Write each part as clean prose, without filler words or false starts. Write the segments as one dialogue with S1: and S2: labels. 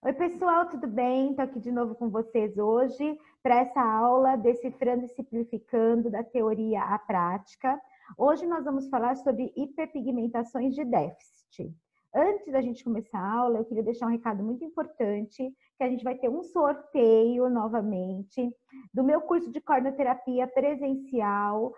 S1: Oi, pessoal, tudo bem? Estou aqui de novo com vocês hoje para essa aula Decifrando e Simplificando da Teoria à Prática. Hoje nós vamos falar sobre hiperpigmentações de déficit. Antes da gente começar a aula, eu queria deixar um recado muito importante, que a gente vai ter um sorteio novamente do meu curso de corneoterapia presencial.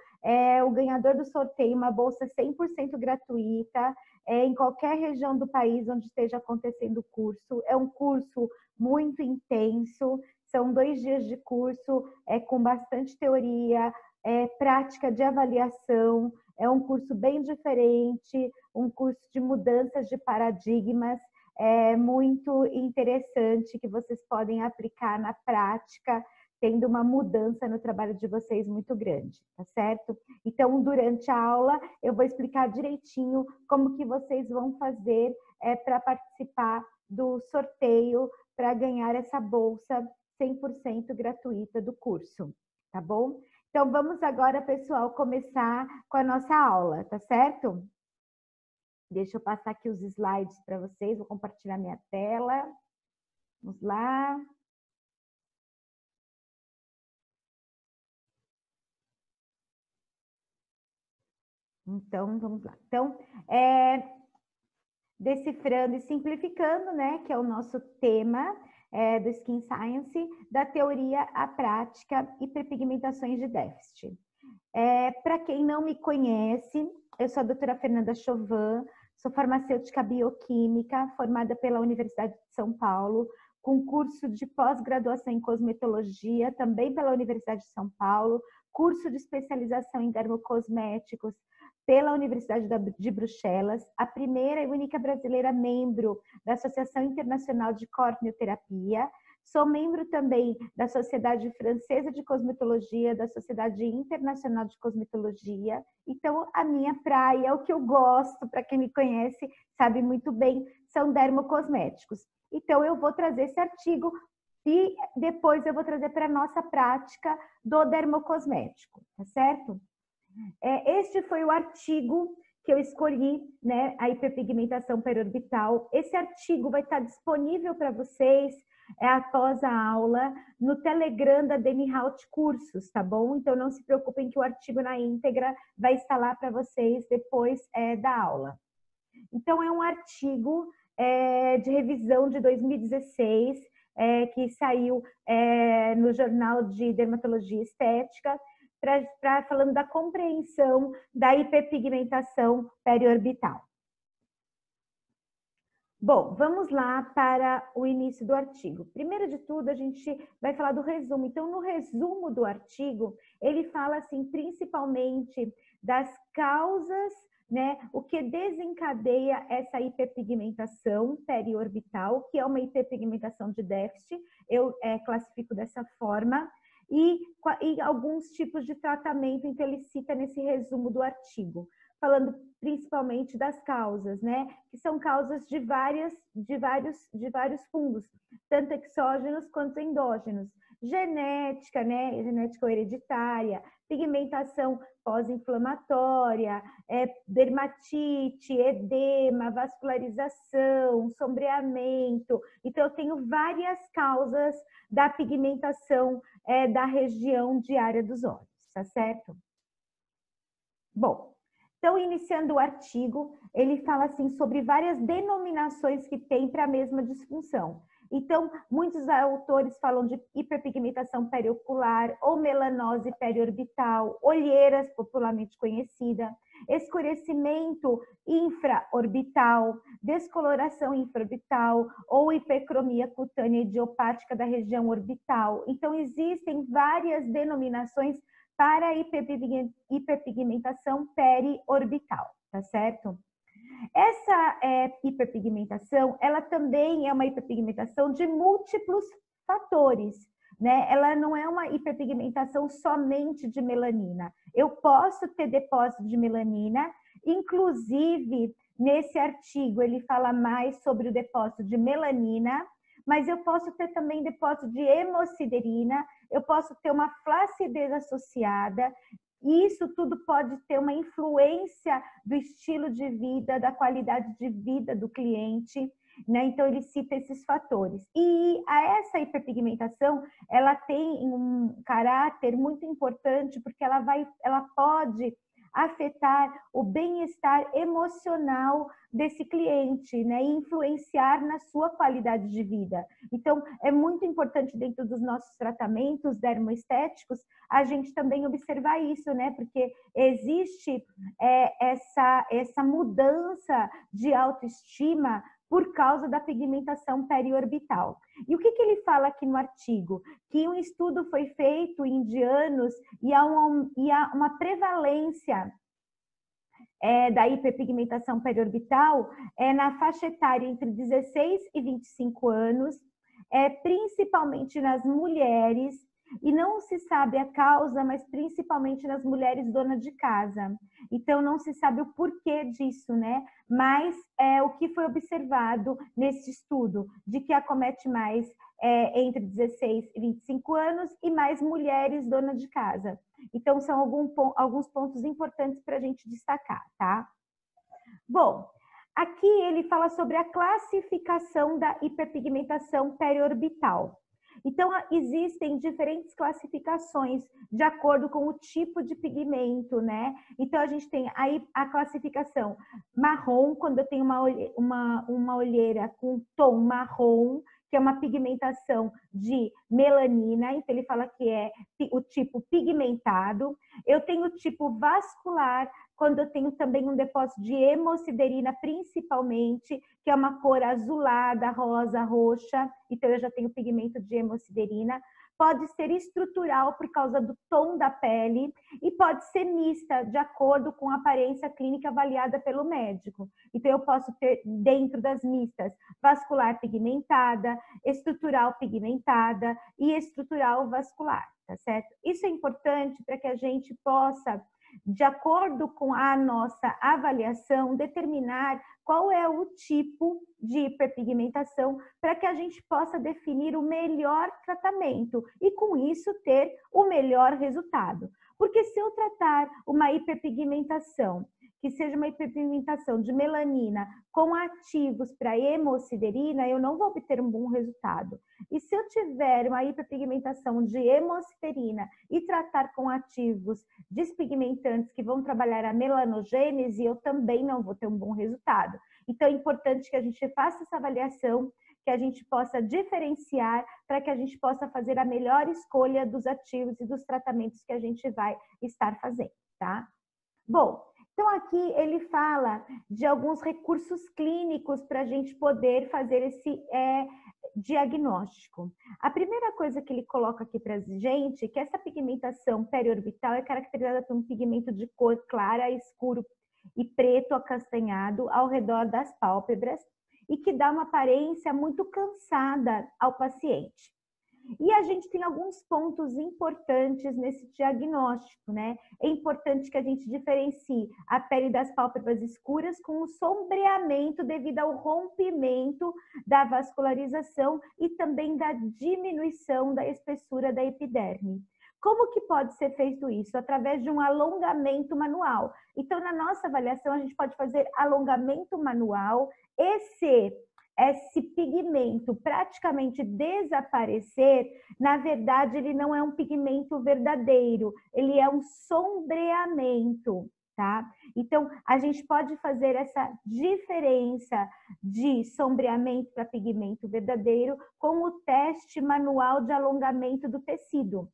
S1: O ganhador do sorteio, uma bolsa 100% gratuita, em qualquer região do país onde esteja acontecendo o curso. É um curso muito intenso, são 2 dias de curso, com bastante teoria, prática de avaliação, é um curso bem diferente, um curso de mudanças de paradigmas, muito interessante, que vocês podem aplicar na prática, tendo uma mudança no trabalho de vocês muito grande, tá certo? Então, durante a aula, eu vou explicar direitinho como que vocês vão fazer para participar do sorteio, para ganhar essa bolsa 100% gratuita do curso, tá bom? Então, vamos agora, pessoal, começar com a nossa aula, tá certo? Deixa eu passar aqui os slides para vocês, vou compartilhar minha tela. Vamos lá. Então, vamos lá. Então, decifrando e simplificando, né, que é o nosso tema do Skin Science, da teoria à prática, hiperpigmentações de déficit. Para quem não me conhece, eu sou a doutora Fernanda Chauvin, sou farmacêutica bioquímica, formada pela Universidade de São Paulo, com curso de pós-graduação em cosmetologia, também pela Universidade de São Paulo, curso de especialização em dermocosméticos pela Universidade de Bruxelas, a primeira e única brasileira membro da Associação Internacional de Corneoterapia. Sou membro também da Sociedade Francesa de Cosmetologia, da Sociedade Internacional de Cosmetologia. Então, a minha praia, o que eu gosto, para quem me conhece, sabe muito bem, são dermocosméticos. Então, eu vou trazer esse artigo e depois eu vou trazer para a nossa prática do dermocosmético, tá certo? Este foi o artigo que eu escolhi, né, a hiperpigmentação periorbital. Esse artigo vai estar disponível para vocês após a aula no Telegram da Deni Halt Cursos, tá bom? Então não se preocupem que o artigo na íntegra vai estar lá para vocês depois da aula. Então é um artigo de revisão de 2016 que saiu no Jornal de Dermatologia Estética, falando da compreensão da hiperpigmentação periorbital. Bom, vamos lá para o início do artigo. Primeiro de tudo, a gente vai falar do resumo. Então, no resumo do artigo, ele fala assim, principalmente das causas, né, o que desencadeia essa hiperpigmentação periorbital, que é uma hiperpigmentação de déficit, eu classifico dessa forma, e alguns tipos de tratamento, então ele cita nesse resumo do artigo, falando principalmente das causas, né? Que são causas de vários fungos, tanto exógenos quanto endógenos. Genética, né? Genética hereditária, pigmentação pós-inflamatória, dermatite, edema, vascularização, sombreamento. Então, eu tenho várias causas da pigmentação da região de área dos olhos, tá certo? Bom, então, iniciando o artigo, ele fala assim sobre várias denominações que tem para a mesma disfunção. Então, muitos autores falam de hiperpigmentação periocular ou melanose periorbital, olheiras popularmente conhecida, escurecimento infraorbital, descoloração infraorbital ou hipercromia cutânea idiopática da região orbital. Então, existem várias denominações para a hiperpigmentação periorbital, tá certo? Essa hiperpigmentação, ela também é uma hiperpigmentação de múltiplos fatores, né? Ela não é uma hiperpigmentação somente de melanina. Eu posso ter depósito de melanina, inclusive nesse artigo ele fala mais sobre o depósito de melanina, mas eu posso ter também depósito de hemosiderina, eu posso ter uma flacidez associada. Isso tudo pode ter uma influência do estilo de vida, da qualidade de vida do cliente. né? Então ele cita esses fatores. E essa hiperpigmentação, ela tem um caráter muito importante porque ela pode afetar o bem-estar emocional desse cliente, né? E influenciar na sua qualidade de vida. Então, é muito importante dentro dos nossos tratamentos dermoestéticos a gente também observar isso, né? Porque existe essa mudança de autoestima por causa da pigmentação periorbital. E o que ele fala aqui no artigo? Que um estudo foi feito em indianos e há uma prevalência da hiperpigmentação periorbital na faixa etária entre 16 e 25 anos, principalmente nas mulheres, e não se sabe a causa, mas principalmente nas mulheres donas de casa. Então, não se sabe o porquê disso, né? Mas o que foi observado nesse estudo, de que acomete mais entre 16 e 25 anos e mais mulheres donas de casa. Então, são alguns pontos importantes para a gente destacar, tá? Bom, aqui ele fala sobre a classificação da hiperpigmentação periorbital. Então, existem diferentes classificações de acordo com o tipo de pigmento, né? Então, a gente tem aí a classificação marrom, quando eu tenho uma olheira com tom marrom, que é uma pigmentação de melanina, então ele fala que é o tipo pigmentado. Eu tenho o tipo vascular, quando eu tenho também um depósito de hemosiderina, principalmente, que é uma cor azulada, rosa, roxa, então eu já tenho pigmento de hemosiderina. Pode ser estrutural por causa do tom da pele e pode ser mista, de acordo com a aparência clínica avaliada pelo médico. Então, eu posso ter, dentro das mistas, vascular pigmentada, estrutural pigmentada e estrutural vascular, tá certo? Isso é importante para que a gente possa, de acordo com a nossa avaliação, determinar qual é o tipo de hiperpigmentação para que a gente possa definir o melhor tratamento e, com isso, ter o melhor resultado. Porque se eu tratar uma hiperpigmentação, que seja uma hiperpigmentação de melanina com ativos para hemosiderina, eu não vou obter um bom resultado. E se eu tiver uma hiperpigmentação de hemosiderina e tratar com ativos despigmentantes que vão trabalhar a melanogênese, eu também não vou ter um bom resultado. Então, é importante que a gente faça essa avaliação, que a gente possa diferenciar para que a gente possa fazer a melhor escolha dos ativos e dos tratamentos que a gente vai estar fazendo, tá? Bom, então aqui ele fala de alguns recursos clínicos para a gente poder fazer esse diagnóstico. A primeira coisa que ele coloca aqui para a gente é que essa pigmentação periorbital é caracterizada por um pigmento de cor clara, escuro e preto acastanhado ao redor das pálpebras e que dá uma aparência muito cansada ao paciente. E a gente tem alguns pontos importantes nesse diagnóstico, né? É importante que a gente diferencie a pele das pálpebras escuras com o sombreamento devido ao rompimento da vascularização e também da diminuição da espessura da epiderme. Como que pode ser feito isso? Através de um alongamento manual. Então, na nossa avaliação, a gente pode fazer alongamento manual. Esse pigmento praticamente desaparecer, na verdade, ele não é um pigmento verdadeiro, ele é um sombreamento, tá? Então, a gente pode fazer essa diferença de sombreamento para pigmento verdadeiro com o teste manual de alongamento do tecido.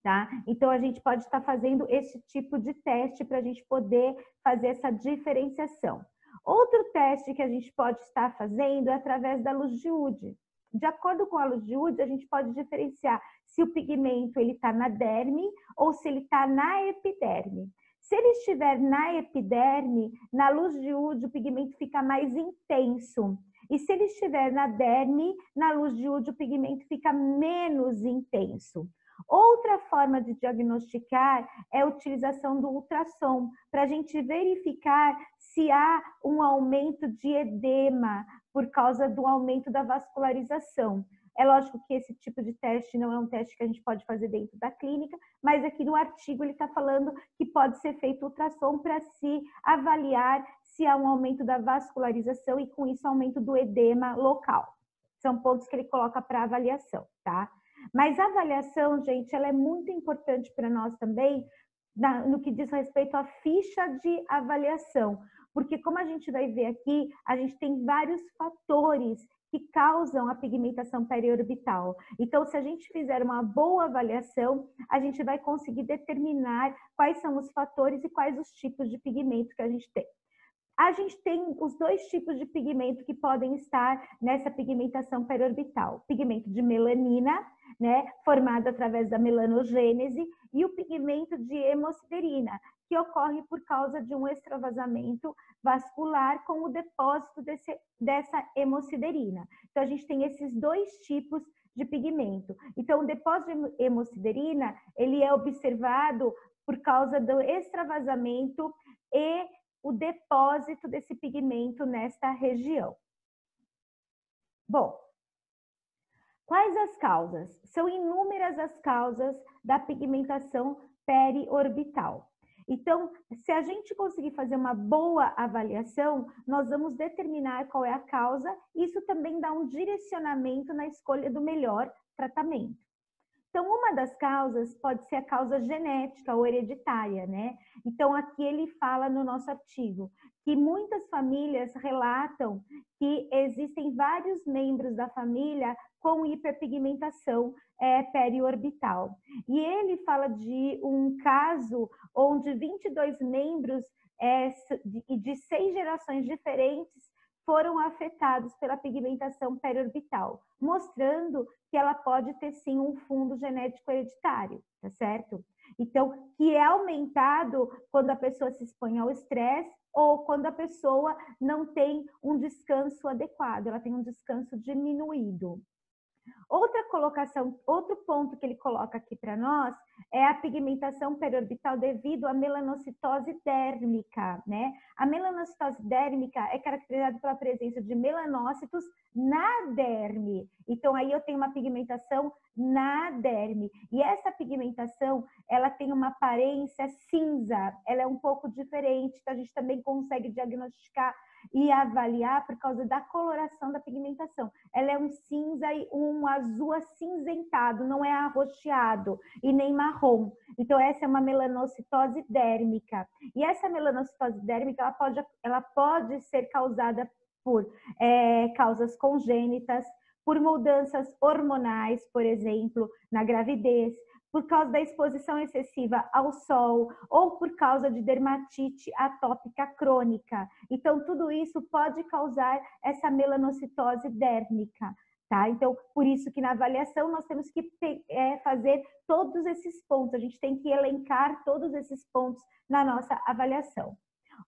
S1: Tá? Então, a gente pode estar fazendo esse tipo de teste para a gente poder fazer essa diferenciação. Outro teste que a gente pode estar fazendo é através da luz de Wood. De acordo com a luz de Wood, a gente pode diferenciar se o pigmento está na derme ou se ele está na epiderme. Se ele estiver na epiderme, na luz de Wood o pigmento fica mais intenso. E se ele estiver na derme, na luz de Wood o pigmento fica menos intenso. Outra forma de diagnosticar é a utilização do ultrassom, para a gente verificar se há um aumento de edema por causa do aumento da vascularização. É lógico que esse tipo de teste não é um teste que a gente pode fazer dentro da clínica, mas aqui no artigo ele está falando que pode ser feito ultrassom para se avaliar se há um aumento da vascularização e com isso aumento do edema local. São pontos que ele coloca para avaliação, tá? Mas a avaliação, gente, ela é muito importante para nós também no que diz respeito à ficha de avaliação, porque como a gente vai ver aqui, a gente tem vários fatores que causam a pigmentação periorbital. Então, se a gente fizer uma boa avaliação, a gente vai conseguir determinar quais são os fatores e quais os tipos de pigmento que a gente tem. A gente tem os dois tipos de pigmento que podem estar nessa pigmentação periorbital. Pigmento de melanina, né, formado através da melanogênese, e o pigmento de hemosiderina, que ocorre por causa de um extravasamento vascular com o depósito dessa hemosiderina. Então, a gente tem esses dois tipos de pigmento. Então, o depósito de hemosiderina, ele é observado por causa do extravasamento e o depósito desse pigmento nesta região. Bom, quais as causas? São inúmeras as causas da pigmentação periorbital. Então, se a gente conseguir fazer uma boa avaliação, nós vamos determinar qual é a causa, e isso também dá um direcionamento na escolha do melhor tratamento. Então, uma das causas pode ser a causa genética ou hereditária, né? Então, aqui ele fala no nosso artigo que muitas famílias relatam que existem vários membros da família com hiperpigmentação periorbital. E ele fala de um caso onde 22 membros de 6 gerações diferentes foram afetados pela pigmentação periorbital, mostrando que ela pode ter sim um fundo genético hereditário, tá certo? Então, que é aumentado quando a pessoa se expõe ao estresse ou quando a pessoa não tem um descanso adequado, ela tem um descanso diminuído. Outra colocação, outro ponto que ele coloca aqui para nós é a pigmentação periorbital devido à melanocitose dérmica, né? A melanocitose dérmica é caracterizada pela presença de melanócitos na derme. Então, aí eu tenho uma pigmentação na derme. E essa pigmentação, ela tem uma aparência cinza, ela é um pouco diferente, então a gente também consegue diagnosticar e avaliar por causa da coloração da pigmentação. Ela é um cinza e um azul acinzentado, não é arroxeado e nem marrom. Então, essa é uma melanocitose dérmica. E essa melanocitose dérmica, ela pode ser causada por causas congênitas, por mudanças hormonais, por exemplo, na gravidez, por causa da exposição excessiva ao sol ou por causa de dermatite atópica crônica. Então, tudo isso pode causar essa melanocitose dérmica, tá? Então, por isso que na avaliação nós temos que fazer todos esses pontos, a gente tem que elencar todos esses pontos na nossa avaliação.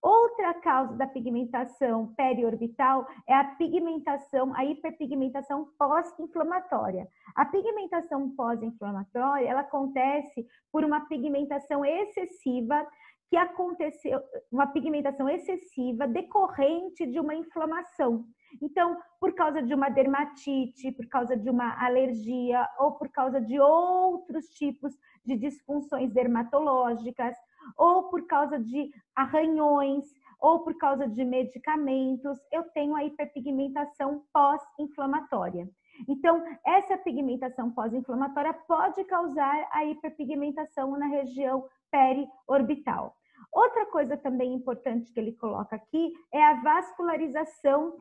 S1: Outra causa da pigmentação periorbital é a pigmentação, a hiperpigmentação pós-inflamatória. A pigmentação pós-inflamatória, ela acontece por uma pigmentação excessiva que aconteceu, uma pigmentação excessiva decorrente de uma inflamação. Então, por causa de uma dermatite, por causa de uma alergia ou por causa de outros tipos de disfunções dermatológicas, ou por causa de arranhões, ou por causa de medicamentos, eu tenho a hiperpigmentação pós-inflamatória. Então, essa pigmentação pós-inflamatória pode causar a hiperpigmentação na região periorbital. Outra coisa também importante que ele coloca aqui é a vascularização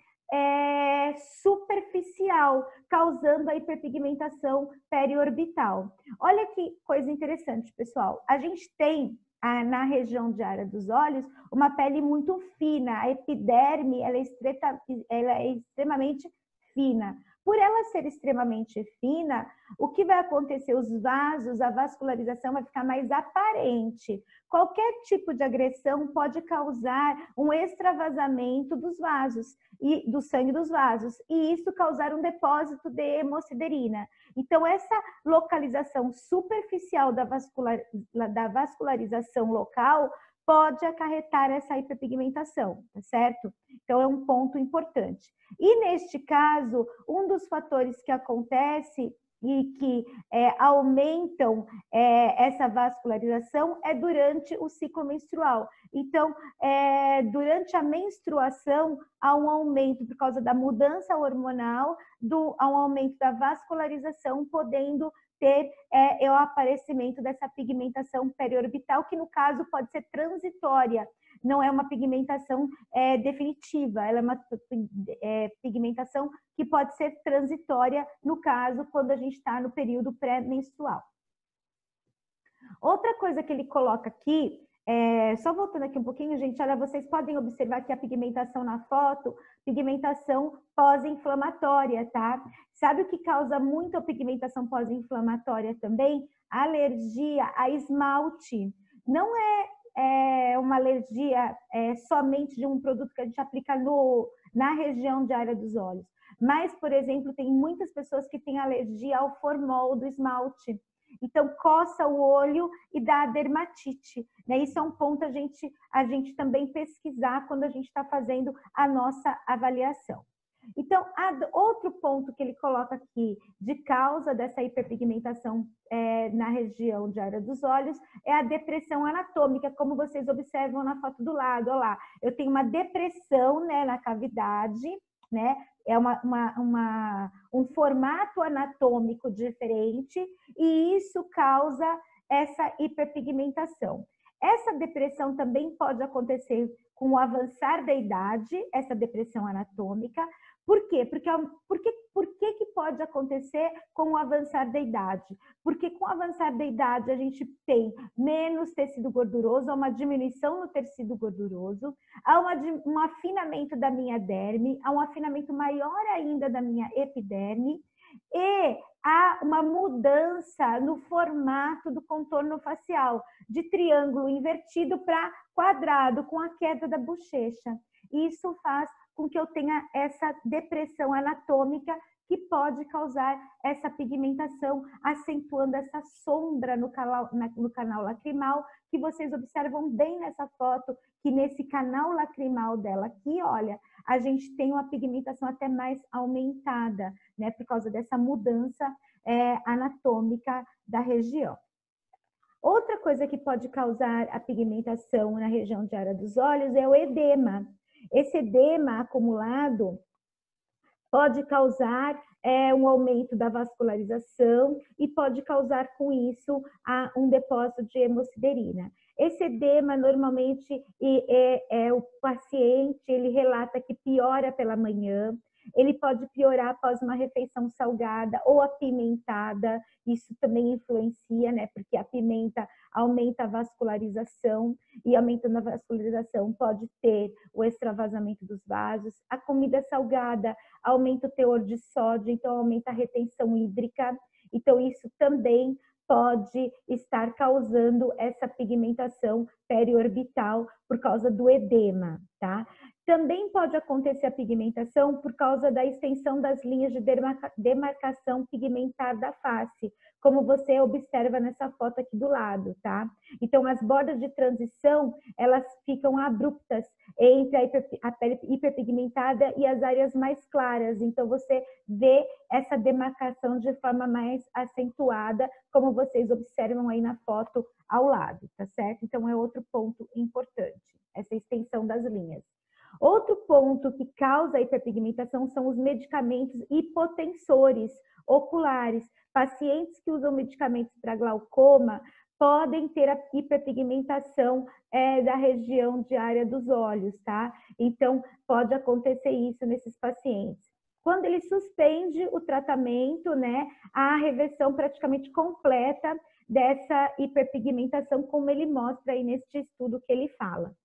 S1: superficial, causando a hiperpigmentação periorbital. Olha que coisa interessante, pessoal. A gente tem na região de área dos olhos uma pele muito fina, a epiderme ela é extremamente fina. Por ela ser extremamente fina, o que vai acontecer? Os vasos, a vascularização vai ficar mais aparente. Qualquer tipo de agressão pode causar um extravasamento dos vasos e do sangue dos vasos, e isso causar um depósito de hemosiderina. Então, essa localização superficial da vascularização local pode acarretar essa hiperpigmentação, tá certo? Então, é um ponto importante. E neste caso, um dos fatores que acontece e que aumentam essa vascularização é durante o ciclo menstrual. Então, durante a menstruação, há um aumento por causa da mudança hormonal, há um aumento da vascularização, podendo ter o aparecimento dessa pigmentação periorbital, que no caso pode ser transitória, não é uma pigmentação definitiva, ela é uma pigmentação que pode ser transitória, no caso, quando a gente está no período pré-menstrual. Outra coisa que ele coloca aqui, só voltando aqui um pouquinho, gente, olha, vocês podem observar que a pigmentação na foto, pigmentação pós-inflamatória, tá? Sabe o que causa muito a pigmentação pós-inflamatória também? Alergia a esmalte. Não é uma alergia somente de um produto que a gente aplica na região de área dos olhos. Mas, por exemplo, tem muitas pessoas que têm alergia ao formol do esmalte. Então, coça o olho e dá dermatite, né? Isso é um ponto a gente também pesquisar quando a gente está fazendo a nossa avaliação. Então, outro ponto que ele coloca aqui de causa dessa hiperpigmentação na região de área dos olhos é a depressão anatômica, como vocês observam na foto do lado. Olha lá, eu tenho uma depressão, né, na cavidade, né? É um formato anatômico diferente e isso causa essa hiperpigmentação. Essa depressão também pode acontecer com o avançar da idade, essa depressão anatômica. Por quê? Por que pode acontecer com o avançar da idade? Porque com o avançar da idade a gente tem menos tecido gorduroso, há uma diminuição no tecido gorduroso, há um afinamento da minha derme, há um afinamento maior ainda da minha epiderme e há uma mudança no formato do contorno facial, de triângulo invertido para quadrado, com a queda da bochecha. Isso faz com que eu tenha essa depressão anatômica que pode causar essa pigmentação, acentuando essa sombra no canal lacrimal, que vocês observam bem nessa foto, que nesse canal lacrimal dela aqui, olha, a gente tem uma pigmentação até mais aumentada, né, por causa dessa mudança anatômica da região. Outra coisa que pode causar a pigmentação na região de área dos olhos é o edema. Esse edema acumulado pode causar um aumento da vascularização e pode causar com isso um depósito de hemosiderina. Esse edema, normalmente, o paciente ele relata que piora pela manhã, ele pode piorar após uma refeição salgada ou apimentada, isso também influencia, né? Porque a pimenta aumenta a vascularização e aumentando a vascularização pode ter o extravasamento dos vasos. A comida salgada aumenta o teor de sódio, então aumenta a retenção hídrica, então isso também pode estar causando essa pigmentação periorbital por causa do edema, tá? Também pode acontecer a pigmentação por causa da extensão das linhas de demarcação pigmentar da face, como você observa nessa foto aqui do lado, tá? Então, as bordas de transição, elas ficam abruptas entre a pele hiperpigmentada e as áreas mais claras. Então, você vê essa demarcação de forma mais acentuada, como vocês observam aí na foto ao lado, tá certo? Então, é outro ponto importante, essa extensão das linhas. Outro ponto que causa a hiperpigmentação são os medicamentos hipotensores oculares. Pacientes que usam medicamentos para glaucoma podem ter a hiperpigmentação da região de área dos olhos, tá? Então, pode acontecer isso nesses pacientes. Quando ele suspende o tratamento, né, há a reversão praticamente completa dessa hiperpigmentação, como ele mostra aí neste estudo que ele fala.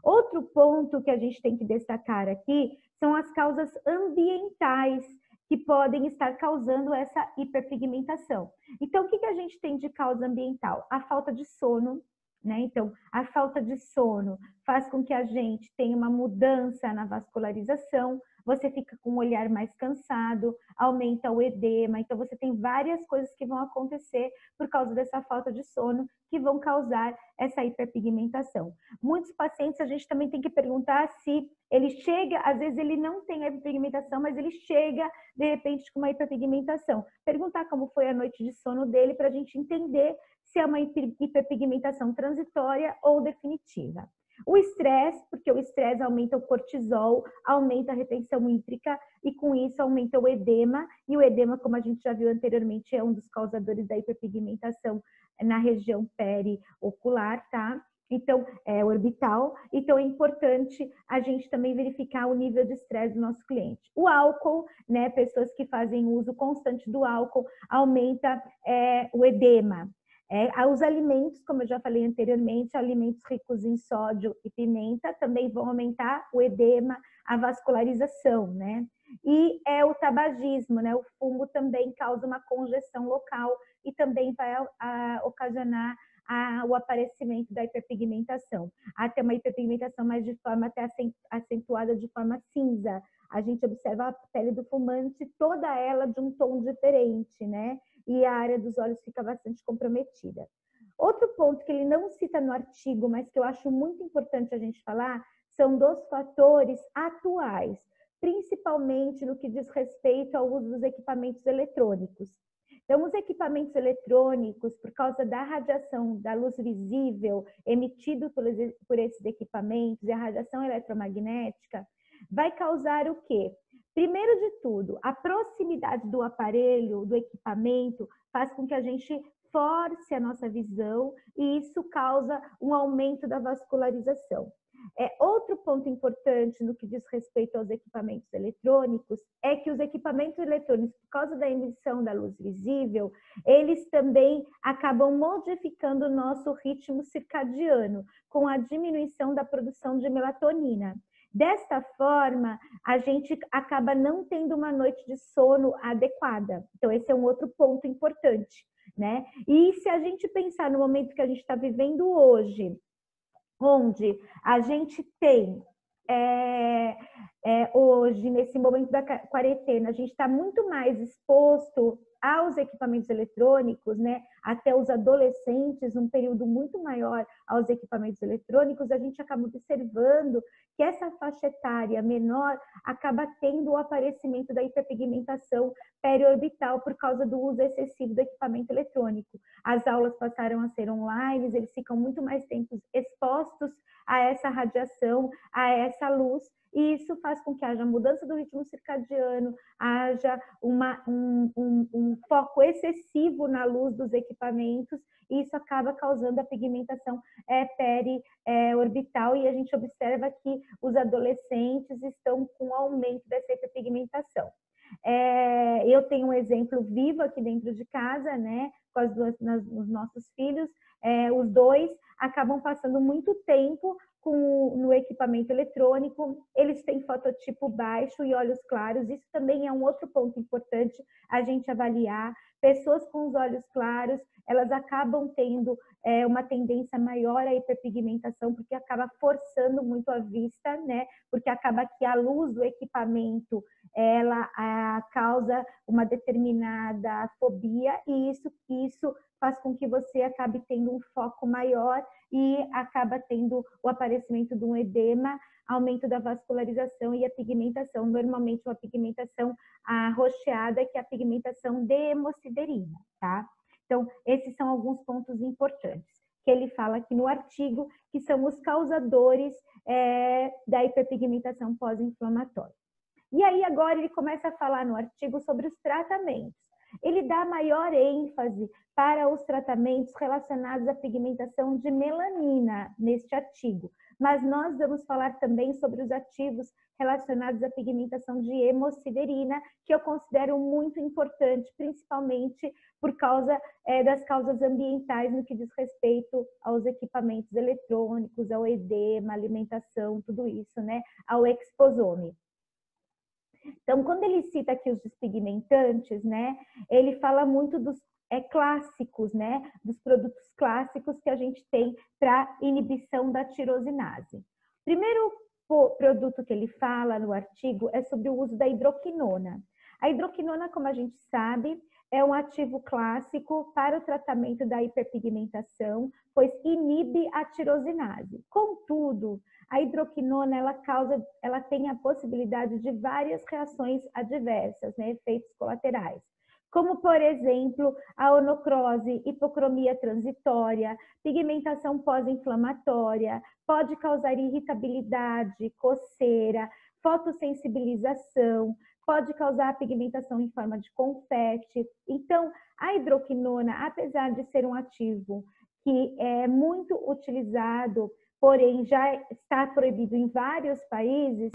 S1: Outro ponto que a gente tem que destacar aqui são as causas ambientais que podem estar causando essa hiperpigmentação. Então, o que a gente tem de causa ambiental? A falta de sono, né? Então, a falta de sono faz com que a gente tenha uma mudança na vascularização, você fica com o olhar mais cansado, aumenta o edema. Então, você tem várias coisas que vão acontecer por causa dessa falta de sono que vão causar essa hiperpigmentação. Muitos pacientes, a gente também tem que perguntar se ele chega, às vezes ele não tem a hiperpigmentação, mas ele chega, de repente, com uma hiperpigmentação. Perguntar como foi a noite de sono dele para a gente entender se é uma hiperpigmentação transitória ou definitiva. O estresse, porque o estresse aumenta o cortisol, aumenta a retenção hídrica e com isso aumenta o edema. E o edema, como a gente já viu anteriormente, é um dos causadores da hiperpigmentação na região periocular, tá? Então, é orbital. Então, é importante a gente também verificar o nível de estresse do nosso cliente. O álcool, né? Pessoas que fazem uso constante do álcool aumenta o edema. Os alimentos, como eu já falei anteriormente, alimentos ricos em sódio e pimenta também vão aumentar o edema, a vascularização, né? E o tabagismo, né? O fumo também causa uma congestão local e também vai ocasionar o aparecimento da hiperpigmentação. Até uma hiperpigmentação, mas de forma até acentuada de forma cinza. A gente observa a pele do fumante, toda ela de um tom diferente, né? E a área dos olhos fica bastante comprometida. Outro ponto que ele não cita no artigo, mas que eu acho muito importante a gente falar, são dos fatores atuais, principalmente no que diz respeito ao uso dos equipamentos eletrônicos. Então, os equipamentos eletrônicos, por causa da radiação da luz visível emitida por esses equipamentos e a radiação eletromagnética, vai causar o quê? Primeiro de tudo, a proximidade do aparelho, do equipamento, faz com que a gente force a nossa visão e isso causa um aumento da vascularização. Outro ponto importante no que diz respeito aos equipamentos eletrônicos é que os equipamentos eletrônicos, por causa da emissão da luz visível, eles também acabam modificando o nosso ritmo circadiano, com a diminuição da produção de melatonina. Desta forma, a gente acaba não tendo uma noite de sono adequada. Então, esse é um outro ponto importante, né? E se a gente pensar no momento que a gente está vivendo hoje, onde a gente tem, hoje, nesse momento da quarentena, a gente está muito mais exposto aos equipamentos eletrônicos, né? Até os adolescentes, um período muito maior aos equipamentos eletrônicos, a gente acaba observando que essa faixa etária menor acaba tendo o aparecimento da hiperpigmentação periorbital por causa do uso excessivo do equipamento eletrônico. As aulas passaram a ser online, eles ficam muito mais tempo expostos a essa radiação, a essa luz, e isso faz com que haja mudança do ritmo circadiano, haja um foco excessivo na luz dos equipamentos, e isso acaba causando a pigmentação periorbital, e a gente observa que os adolescentes estão com aumento dessa hiperpigmentação. Eu tenho um exemplo vivo aqui dentro de casa, né, com os nossos filhos, os dois acabam passando muito tempo no equipamento eletrônico, eles têm fototipo baixo e olhos claros, isso também é um outro ponto importante a gente avaliar. Pessoas com os olhos claros, elas acabam tendo uma tendência maior à hiperpigmentação, porque acaba forçando muito a vista, né? Porque acaba que a luz do equipamento, ela causa uma determinada fobia, e isso faz com que você acabe tendo um foco maior e acaba tendo o aparecimento de um edema, aumento da vascularização e a pigmentação, normalmente uma pigmentação arroxeada, que é a pigmentação de hemosiderina, tá? Então, esses são alguns pontos importantes que ele fala aqui no artigo, que são os causadores da hiperpigmentação pós-inflamatória. E aí agora ele começa a falar no artigo sobre os tratamentos. Ele dá maior ênfase para os tratamentos relacionados à pigmentação de melanina neste artigo, mas nós vamos falar também sobre os ativos relacionados à pigmentação de hemosiderina, que eu considero muito importante, principalmente por causa das causas ambientais no que diz respeito aos equipamentos eletrônicos, ao edema, alimentação, tudo isso, né, ao exposome. Então, quando ele cita aqui os despigmentantes, né, ele fala muito dos clássicos, né, dos produtos clássicos que a gente tem para inibição da tirosinase. Primeiro produto que ele fala no artigo é sobre o uso da hidroquinona. A hidroquinona, como a gente sabe, é um ativo clássico para o tratamento da hiperpigmentação, pois inibe a tirosinase. Contudo, a hidroquinona ela tem a possibilidade de várias reações adversas, né, efeitos colaterais, como, por exemplo, a onocrose, hipocromia transitória, pigmentação pós-inflamatória, pode causar irritabilidade, coceira, fotossensibilização, pode causar pigmentação em forma de confete. Então, a hidroquinona, apesar de ser um ativo que é muito utilizado, porém já está proibido em vários países,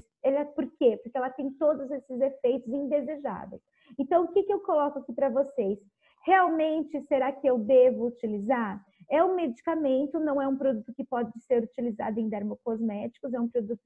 S1: por quê? Porque ela tem todos esses efeitos indesejáveis. Então, o que eu coloco aqui para vocês? Realmente, será que eu devo utilizar? É um medicamento, não é um produto que pode ser utilizado em dermocosméticos, é um produto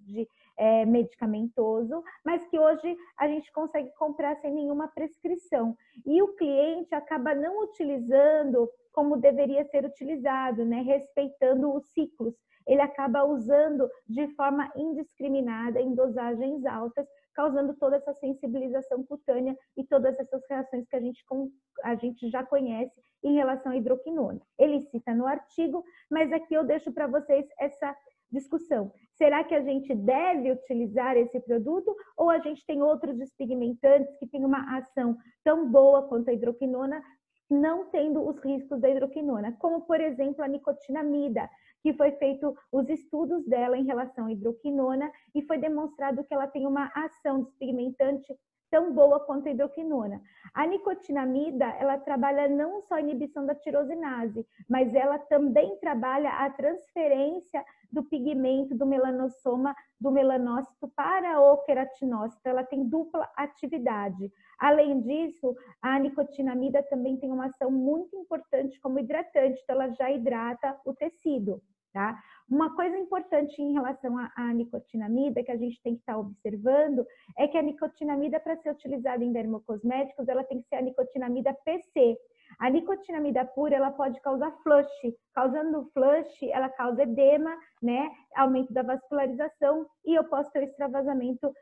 S1: medicamentoso, mas que hoje a gente consegue comprar sem nenhuma prescrição. E o cliente acaba não utilizando como deveria ser utilizado, né? Respeitando os ciclos. Ele acaba usando de forma indiscriminada, em dosagens altas, causando toda essa sensibilização cutânea e todas essas reações que a gente já conhece em relação à hidroquinona. Ele cita no artigo, mas aqui eu deixo para vocês essa discussão. Será que a gente deve utilizar esse produto ou a gente tem outros despigmentantes que têm uma ação tão boa quanto a hidroquinona, não tendo os riscos da hidroquinona, como, por exemplo, a nicotinamida, que foi feito os estudos dela em relação à hidroquinona e foi demonstrado que ela tem uma ação despigmentante tão boa quanto a hidroquinona. A nicotinamida, ela trabalha não só a inibição da tirosinase, mas ela também trabalha a transferência do pigmento do melanossoma, do melanócito para o queratinócito. Ela tem dupla atividade. Além disso, a nicotinamida também tem uma ação muito importante como hidratante, então ela já hidrata o tecido. Tá? Uma coisa importante em relação à nicotinamida que a gente tem que estar observando é que a nicotinamida, para ser utilizada em dermocosméticos, ela tem que ser a nicotinamida PC. A nicotinamida pura, ela pode causar flush. Causando flush, ela causa edema, né? Aumento da vascularização e eu posso ter o extravasamento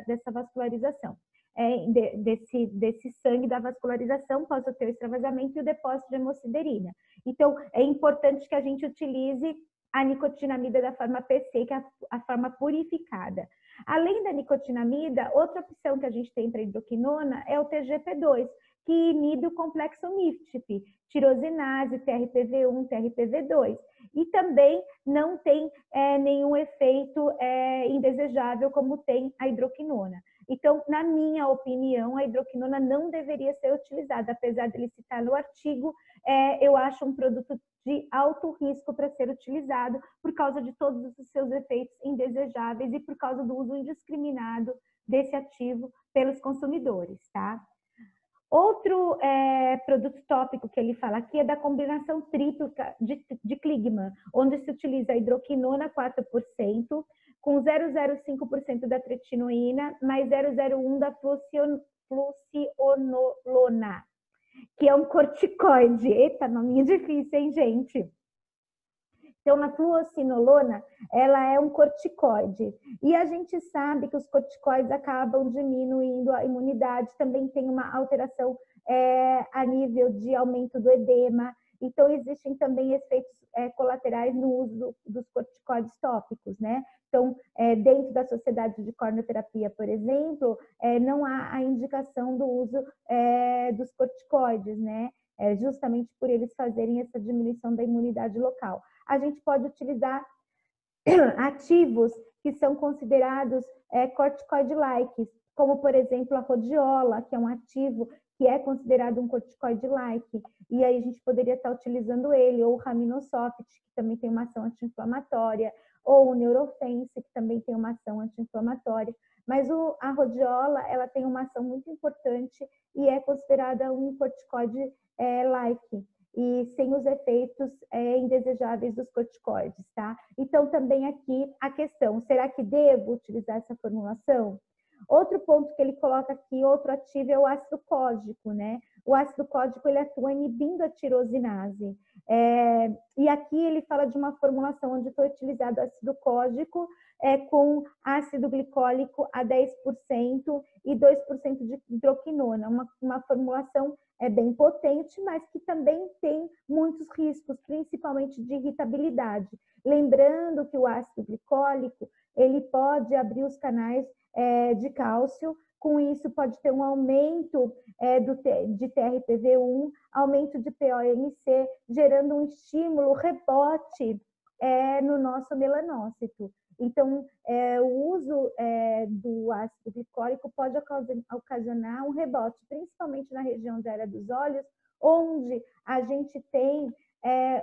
S1: dessa vascularização. Desse sangue da vascularização, posso ter o extravasamento e o depósito de hemosiderina. Então, é importante que a gente utilize a nicotinamida da forma PC, que é a forma purificada. Além da nicotinamida, outra opção que a gente tem para hidroquinona é o TGP2, que inibe o complexo MIFTP, tirosinase, TRPV1, TRPV2. E também não tem nenhum efeito indesejável como tem a hidroquinona. Então, na minha opinião, a hidroquinona não deveria ser utilizada, apesar de ele citar no artigo, eu acho um produto de alto risco para ser utilizado por causa de todos os seus efeitos indesejáveis e por causa do uso indiscriminado desse ativo pelos consumidores, tá? Outro produto tópico que ele fala aqui é da combinação tríplica de Kligman, onde se utiliza a hidroquinona 4%, com 0,05% da tretinoína, mais 0,01% da flucionolona, que é um corticoide. Eita, nominho difícil, hein, gente? Então, a fluocinolona, ela é um corticoide. E a gente sabe que os corticoides acabam diminuindo a imunidade, também tem uma alteração a nível de aumento do edema. Então, existem também efeitos colaterais no uso dos corticoides tópicos, né? Então, dentro da sociedade de corneoterapia, por exemplo, não há a indicação do uso dos corticoides, né? Justamente por eles fazerem essa diminuição da imunidade local. A gente pode utilizar ativos que são considerados corticoide-like, como, por exemplo, a rhodiola, que é um ativo que é considerado um corticoide-like, e aí a gente poderia estar utilizando ele, ou o Raminossoft, que também tem uma ação anti-inflamatória, ou o Neurofense, que também tem uma ação anti-inflamatória. Mas a rhodiola, ela tem uma ação muito importante e é considerada um corticoide-like, e sem os efeitos indesejáveis dos corticoides, tá? Então, também aqui a questão, será que devo utilizar essa formulação? Outro ponto que ele coloca aqui, outro ativo, é o ácido códico, né? O ácido códico, ele atua inibindo a tirosinase. E aqui ele fala de uma formulação onde foi utilizado ácido códico com ácido glicólico a 10% e 2% de hidroquinona, uma formulação bem potente, mas que também tem muitos riscos, principalmente de irritabilidade. Lembrando que o ácido glicólico, ele pode abrir os canais de cálcio, com isso pode ter um aumento de TRPV1, aumento de POMC, gerando um estímulo rebote no nosso melanócito. Então, o uso do ácido glicólico pode ocasionar um rebote, principalmente na região da área dos olhos, onde a gente tem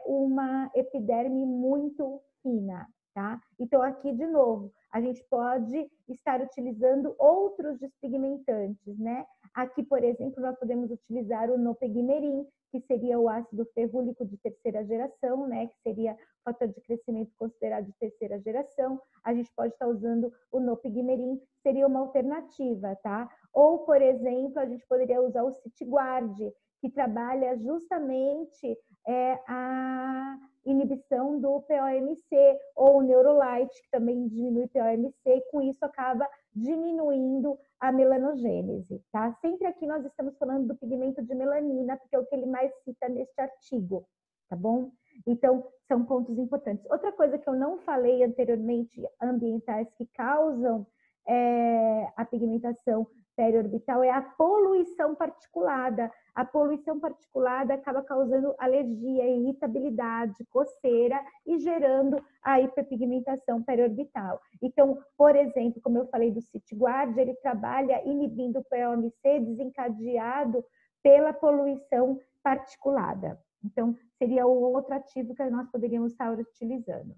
S1: uma epiderme muito fina, tá? Então, aqui, de novo, a gente pode estar utilizando outros despigmentantes, né? Aqui, por exemplo, nós podemos utilizar o nopegmerin, que seria o ácido ferrúlico de terceira geração, né? Que seria o fator de crescimento considerado de terceira geração. A gente pode estar usando o nopegmerin, seria uma alternativa, tá? Ou, por exemplo, a gente poderia usar o Citiguard, que trabalha justamente a inibição do POMC, ou o Neurolite, que também diminui POMC, e com isso acaba diminuindo a melanogênese, tá? Sempre aqui nós estamos falando do pigmento de melanina, porque é o que ele mais cita neste artigo, tá bom? Então, são pontos importantes. Outra coisa que eu não falei anteriormente, ambientais que causam a pigmentação periorbital, é a poluição particulada. A poluição particulada acaba causando alergia, irritabilidade, coceira e gerando a hiperpigmentação periorbital. Então, por exemplo, como eu falei do Citiguard, ele trabalha inibindo o POMC desencadeado pela poluição particulada. Então, seria o outro ativo que nós poderíamos estar utilizando.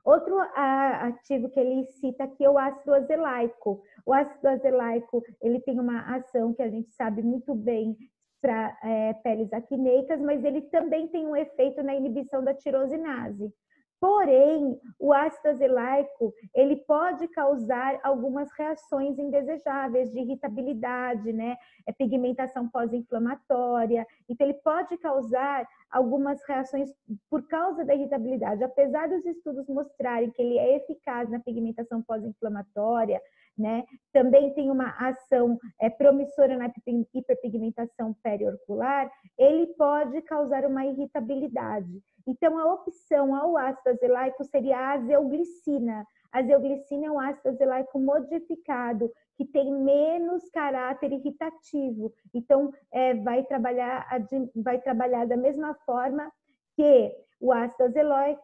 S1: Outro ativo que ele cita aqui é o ácido azelaico. O ácido azelaico, ele tem uma ação que a gente sabe muito bem para peles acneicas, mas ele também tem um efeito na inibição da tirosinase. Porém, o ácido azelaico, ele pode causar algumas reações indesejáveis de irritabilidade, né? Pigmentação pós-inflamatória. Então, ele pode causar algumas reações por causa da irritabilidade. Apesar dos estudos mostrarem que ele é eficaz na pigmentação pós-inflamatória, né? Também tem uma ação promissora na hiperpigmentação periorbital, ele pode causar uma irritabilidade. Então, a opção ao ácido azelaico seria a azeuglicina. A azeuglicina é um ácido azelaico modificado, que tem menos caráter irritativo. Então, vai trabalhar da mesma forma que o ácido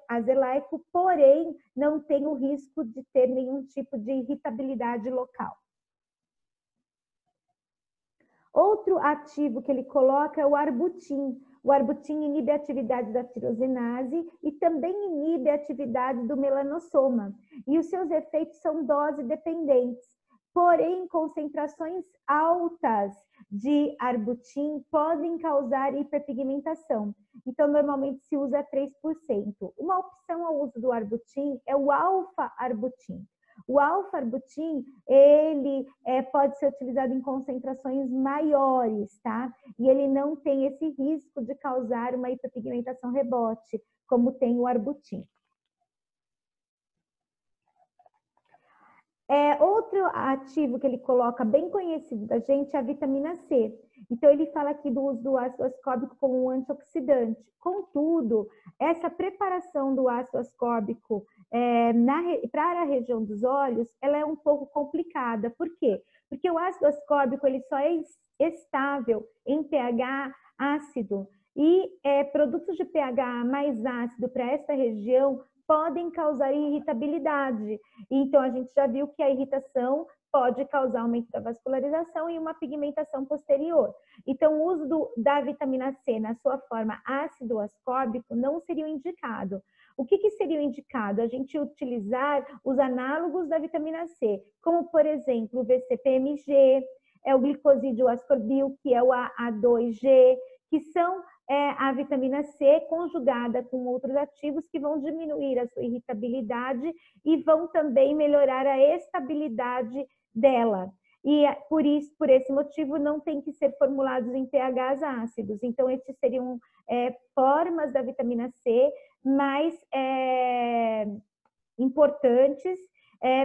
S1: azelaico, porém, não tem o risco de ter nenhum tipo de irritabilidade local. Outro ativo que ele coloca é o arbutin. O arbutin inibe a atividade da tirosinase e também inibe a atividade do melanossoma. E os seus efeitos são dose dependentes. Porém, concentrações altas de arbutin podem causar hiperpigmentação. Então, normalmente se usa 3%. Uma opção ao uso do arbutin é o alfa-arbutin. O alfa-arbutin, ele pode ser utilizado em concentrações maiores, tá? E ele não tem esse risco de causar uma hiperpigmentação rebote, como tem o arbutin. Outro ativo que ele coloca, bem conhecido da gente, é a vitamina C. Então, ele fala aqui do uso do ácido ascórbico como um antioxidante. Contudo, essa preparação do ácido ascórbico para a região dos olhos, ela é um pouco complicada. Por quê? Porque o ácido ascórbico ele só é estável em pH ácido. E produtos de pH mais ácido para essa região podem causar irritabilidade. Então, a gente já viu que a irritação pode causar aumento da vascularização e uma pigmentação posterior. Então, o uso da vitamina C na sua forma ácido ascórbico não seria o indicado. O que seria o indicado? A gente utilizar os análogos da vitamina C, como, por exemplo, o VCPMG, o glicosídeo ascorbil, que é o A2G, que são a vitamina C conjugada com outros ativos que vão diminuir a sua irritabilidade e vão também melhorar a estabilidade dela. e por esse motivo não tem que ser formulados em pHs ácidos. Então, esses seriam formas da vitamina C mais importantes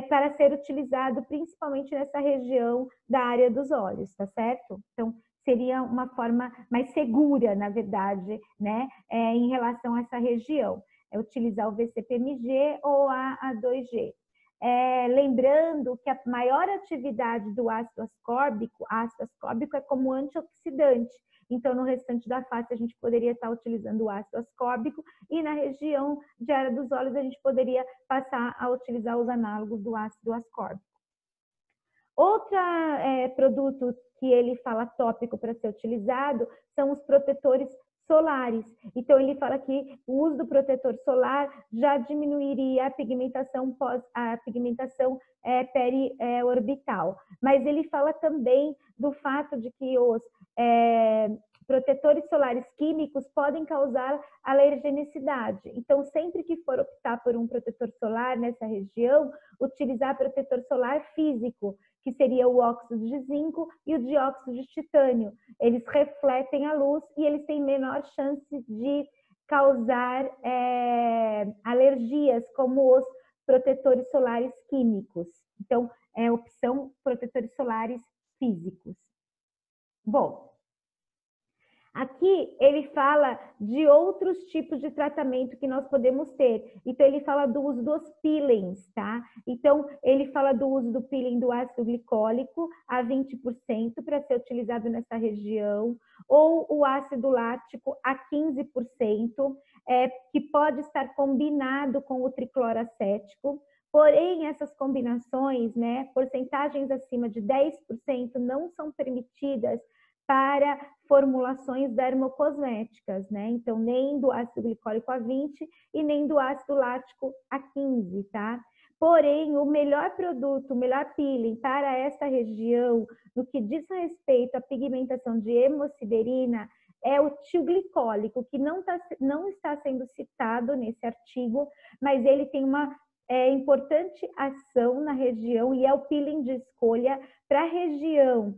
S1: para ser utilizado principalmente nessa região da área dos olhos, tá certo? Então, seria uma forma mais segura, na verdade, né, em relação a essa região. É utilizar o VCPMG ou a A2G. Lembrando que a maior atividade do ácido ascórbico é como antioxidante. Então, no restante da face, a gente poderia estar utilizando o ácido ascórbico e na região de área dos olhos, a gente poderia passar a utilizar os análogos do ácido ascórbico. Outro produto que ele fala tópico para ser utilizado são os protetores solares. Então, ele fala que o uso do protetor solar já diminuiria a pigmentação periorbital. Mas ele fala também do fato de que os protetores solares químicos podem causar alergenicidade. Então, sempre que for optar por um protetor solar nessa região, utilizar protetor solar físico, que seria o óxido de zinco e o dióxido de titânio. Eles refletem a luz e eles têm menor chance de causar alergias, como os protetores solares químicos. Então, opção protetores solares físicos. Bom, aqui ele fala de outros tipos de tratamento que nós podemos ter. Então, ele fala do uso dos peelings, tá? Então, ele fala do uso do peeling do ácido glicólico a 20% para ser utilizado nessa região, ou o ácido lático a 15%, que pode estar combinado com o tricloracético. Porém, essas combinações, né, porcentagens acima de 10% não são permitidas para formulações dermocosméticas, né? Então, nem do ácido glicólico a 20 e nem do ácido lático a 15, tá? Porém, o melhor produto, o melhor peeling para essa região, no que diz respeito à pigmentação de hemosiderina, é o tilglicólico, que não está sendo citado nesse artigo, mas ele tem uma importante ação na região e é o peeling de escolha para a região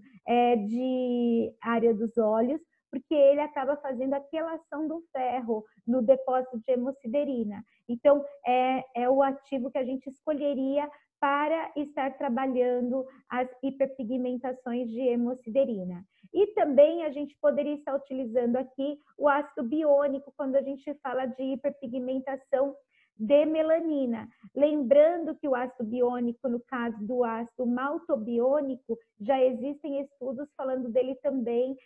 S1: de área dos olhos, porque ele acaba fazendo a quelação do ferro no depósito de hemosiderina. Então, é o ativo que a gente escolheria para estar trabalhando as hiperpigmentações de hemosiderina. E também a gente poderia estar utilizando aqui o ácido biônico quando a gente fala de hiperpigmentação de melanina. Lembrando que o ácido biônico, no caso do ácido maltobiônico, já existem estudos falando dele também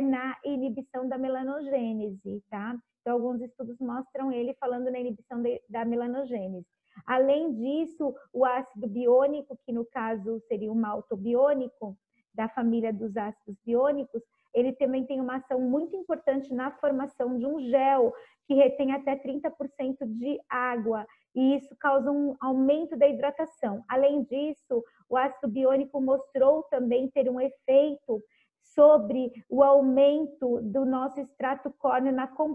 S1: na inibição da melanogênese, tá? Então, alguns estudos mostram ele falando na inibição da melanogênese. Além disso, o ácido biônico, que no caso seria o maltobiônico, da família dos ácidos biônicos, ele também tem uma ação muito importante na formação de um gel que retém até 30% de água, e isso causa um aumento da hidratação. Além disso, o ácido biônico mostrou também ter um efeito sobre o aumento do nosso extrato córneo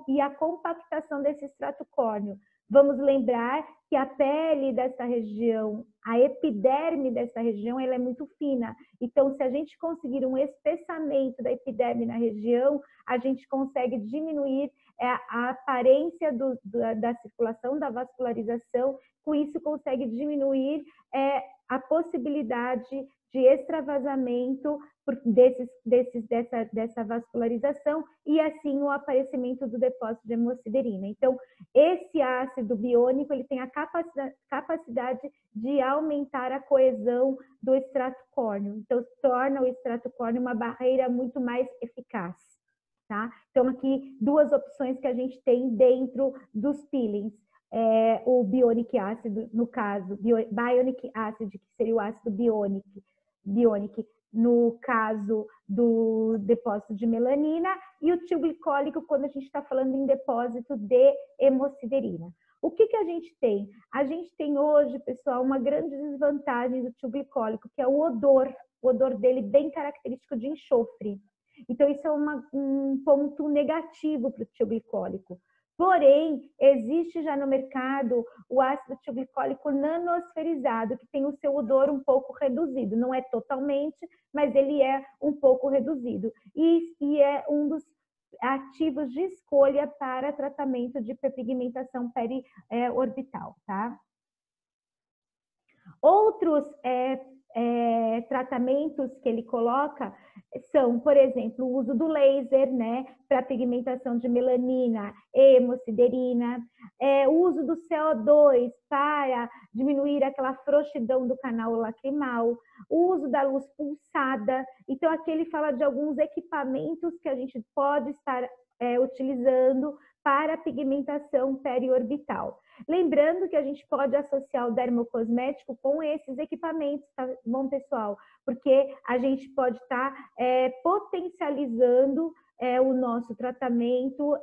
S1: e a compactação desse extrato córneo. Vamos lembrar que a pele dessa região, a epiderme dessa região, ela é muito fina. Então, se a gente conseguir um espessamento da epiderme na região, a gente consegue diminuir a aparência da circulação, da vascularização. Com isso, consegue diminuir a possibilidade de extravasamento dessa vascularização e assim o aparecimento do depósito de hemosiderina. Então, esse ácido biônico ele tem a capacidade de aumentar a coesão do extrato córneo. Então, torna o extrato córneo uma barreira muito mais eficaz. Tá? Então, aqui duas opções que a gente tem dentro dos peelings. O bionic acid, no caso, bionic acid, que seria o ácido bionic, no caso do depósito de melanina, e o tilglicólico quando a gente está falando em depósito de hemosiderina. O que a gente tem? A gente tem hoje, pessoal, uma grande desvantagem do tilglicólico, que é o odor dele bem característico de enxofre. Então, isso é um ponto negativo para o tilglicólico. Porém, existe já no mercado o ácido tilglicólico nanosferizado, que tem o seu odor um pouco reduzido. Não é totalmente, mas ele é um pouco reduzido. E é um dos ativos de escolha para tratamento de hiperpigmentação periorbital, tá? Outros tratamentos que ele coloca são, por exemplo, o uso do laser, né, para pigmentação de melanina, hemosiderina, o uso do CO2 para diminuir aquela frouxidão do canal lacrimal, o uso da luz pulsada. Então, aqui ele fala de alguns equipamentos que a gente pode estar utilizando para pigmentação periorbital. Lembrando que a gente pode associar o dermocosmético com esses equipamentos, tá bom, pessoal? Porque a gente pode estar potencializando o nosso tratamento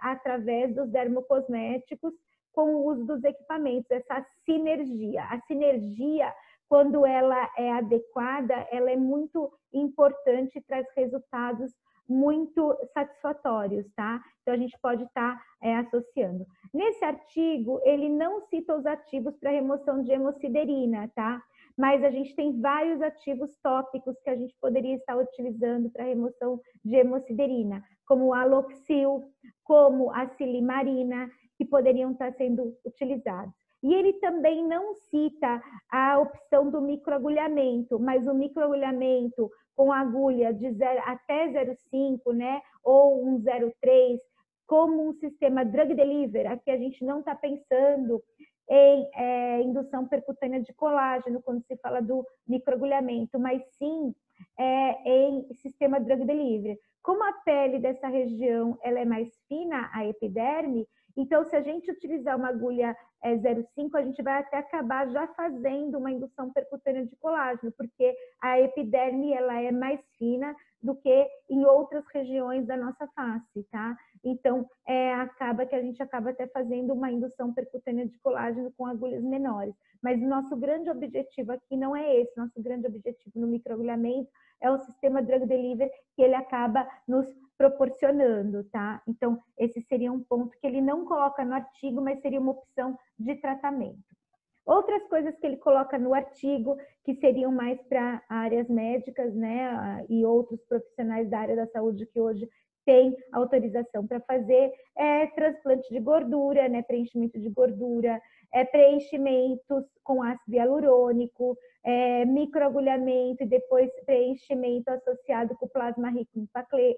S1: através dos dermocosméticos com o uso dos equipamentos, essa sinergia. A sinergia, quando ela é adequada, ela é muito importante e traz resultados muito satisfatórios, tá? Então, a gente pode estar associando. Nesse artigo, ele não cita os ativos para remoção de hemosiderina, tá? Mas a gente tem vários ativos tópicos que a gente poderia estar utilizando para remoção de hemosiderina, como o aloxil, como a silimarina, que poderiam estar sendo utilizados. E ele também não cita a opção do microagulhamento, mas o microagulhamento com agulha de 0 até 0,5, né, ou um 0,3, como um sistema drug delivery. Aqui a gente não está pensando em indução percutânea de colágeno quando se fala do microagulhamento, mas sim em sistema drug delivery. Como a pele dessa região ela é mais fina, a epiderme, então se a gente utilizar uma agulha 0,5, a gente vai até acabar já fazendo uma indução percutânea de colágeno, porque a epiderme ela é mais fina do que em outras regiões da nossa face, tá? Então, acaba que a gente acaba até fazendo uma indução percutânea de colágeno com agulhas menores. Mas o nosso grande objetivo aqui não é esse. Nosso grande objetivo no microagulhamento é o sistema drug delivery que ele acaba nos proporcionando, tá? Então, esse seria um ponto que ele não coloca no artigo, mas seria uma opção de tratamento. Outras coisas que ele coloca no artigo, que seriam mais para áreas médicas, né, e outros profissionais da área da saúde que hoje têm autorização para fazer, transplante de gordura, né, preenchimento de gordura, preenchimentos com ácido hialurônico, microagulhamento e depois preenchimento associado com plasma rico em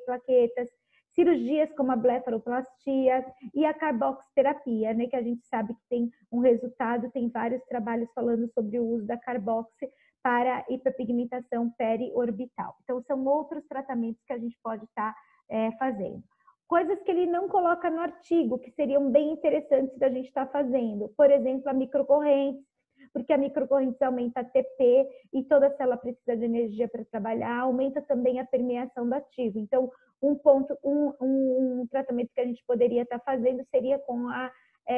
S1: plaquetas, cirurgias como a blefaroplastia e a carboxiterapia, né, que a gente sabe que tem um resultado, tem vários trabalhos falando sobre o uso da carboxi para hiperpigmentação periorbital. Então, são outros tratamentos que a gente pode estar fazendo. Coisas que ele não coloca no artigo, que seriam bem interessantes da gente estar fazendo. Por exemplo, a microcorrentes, porque a microcorrente aumenta a TP e toda célula precisa de energia para trabalhar, aumenta também a permeação do ativo. Então, um tratamento que a gente poderia estar fazendo seria com a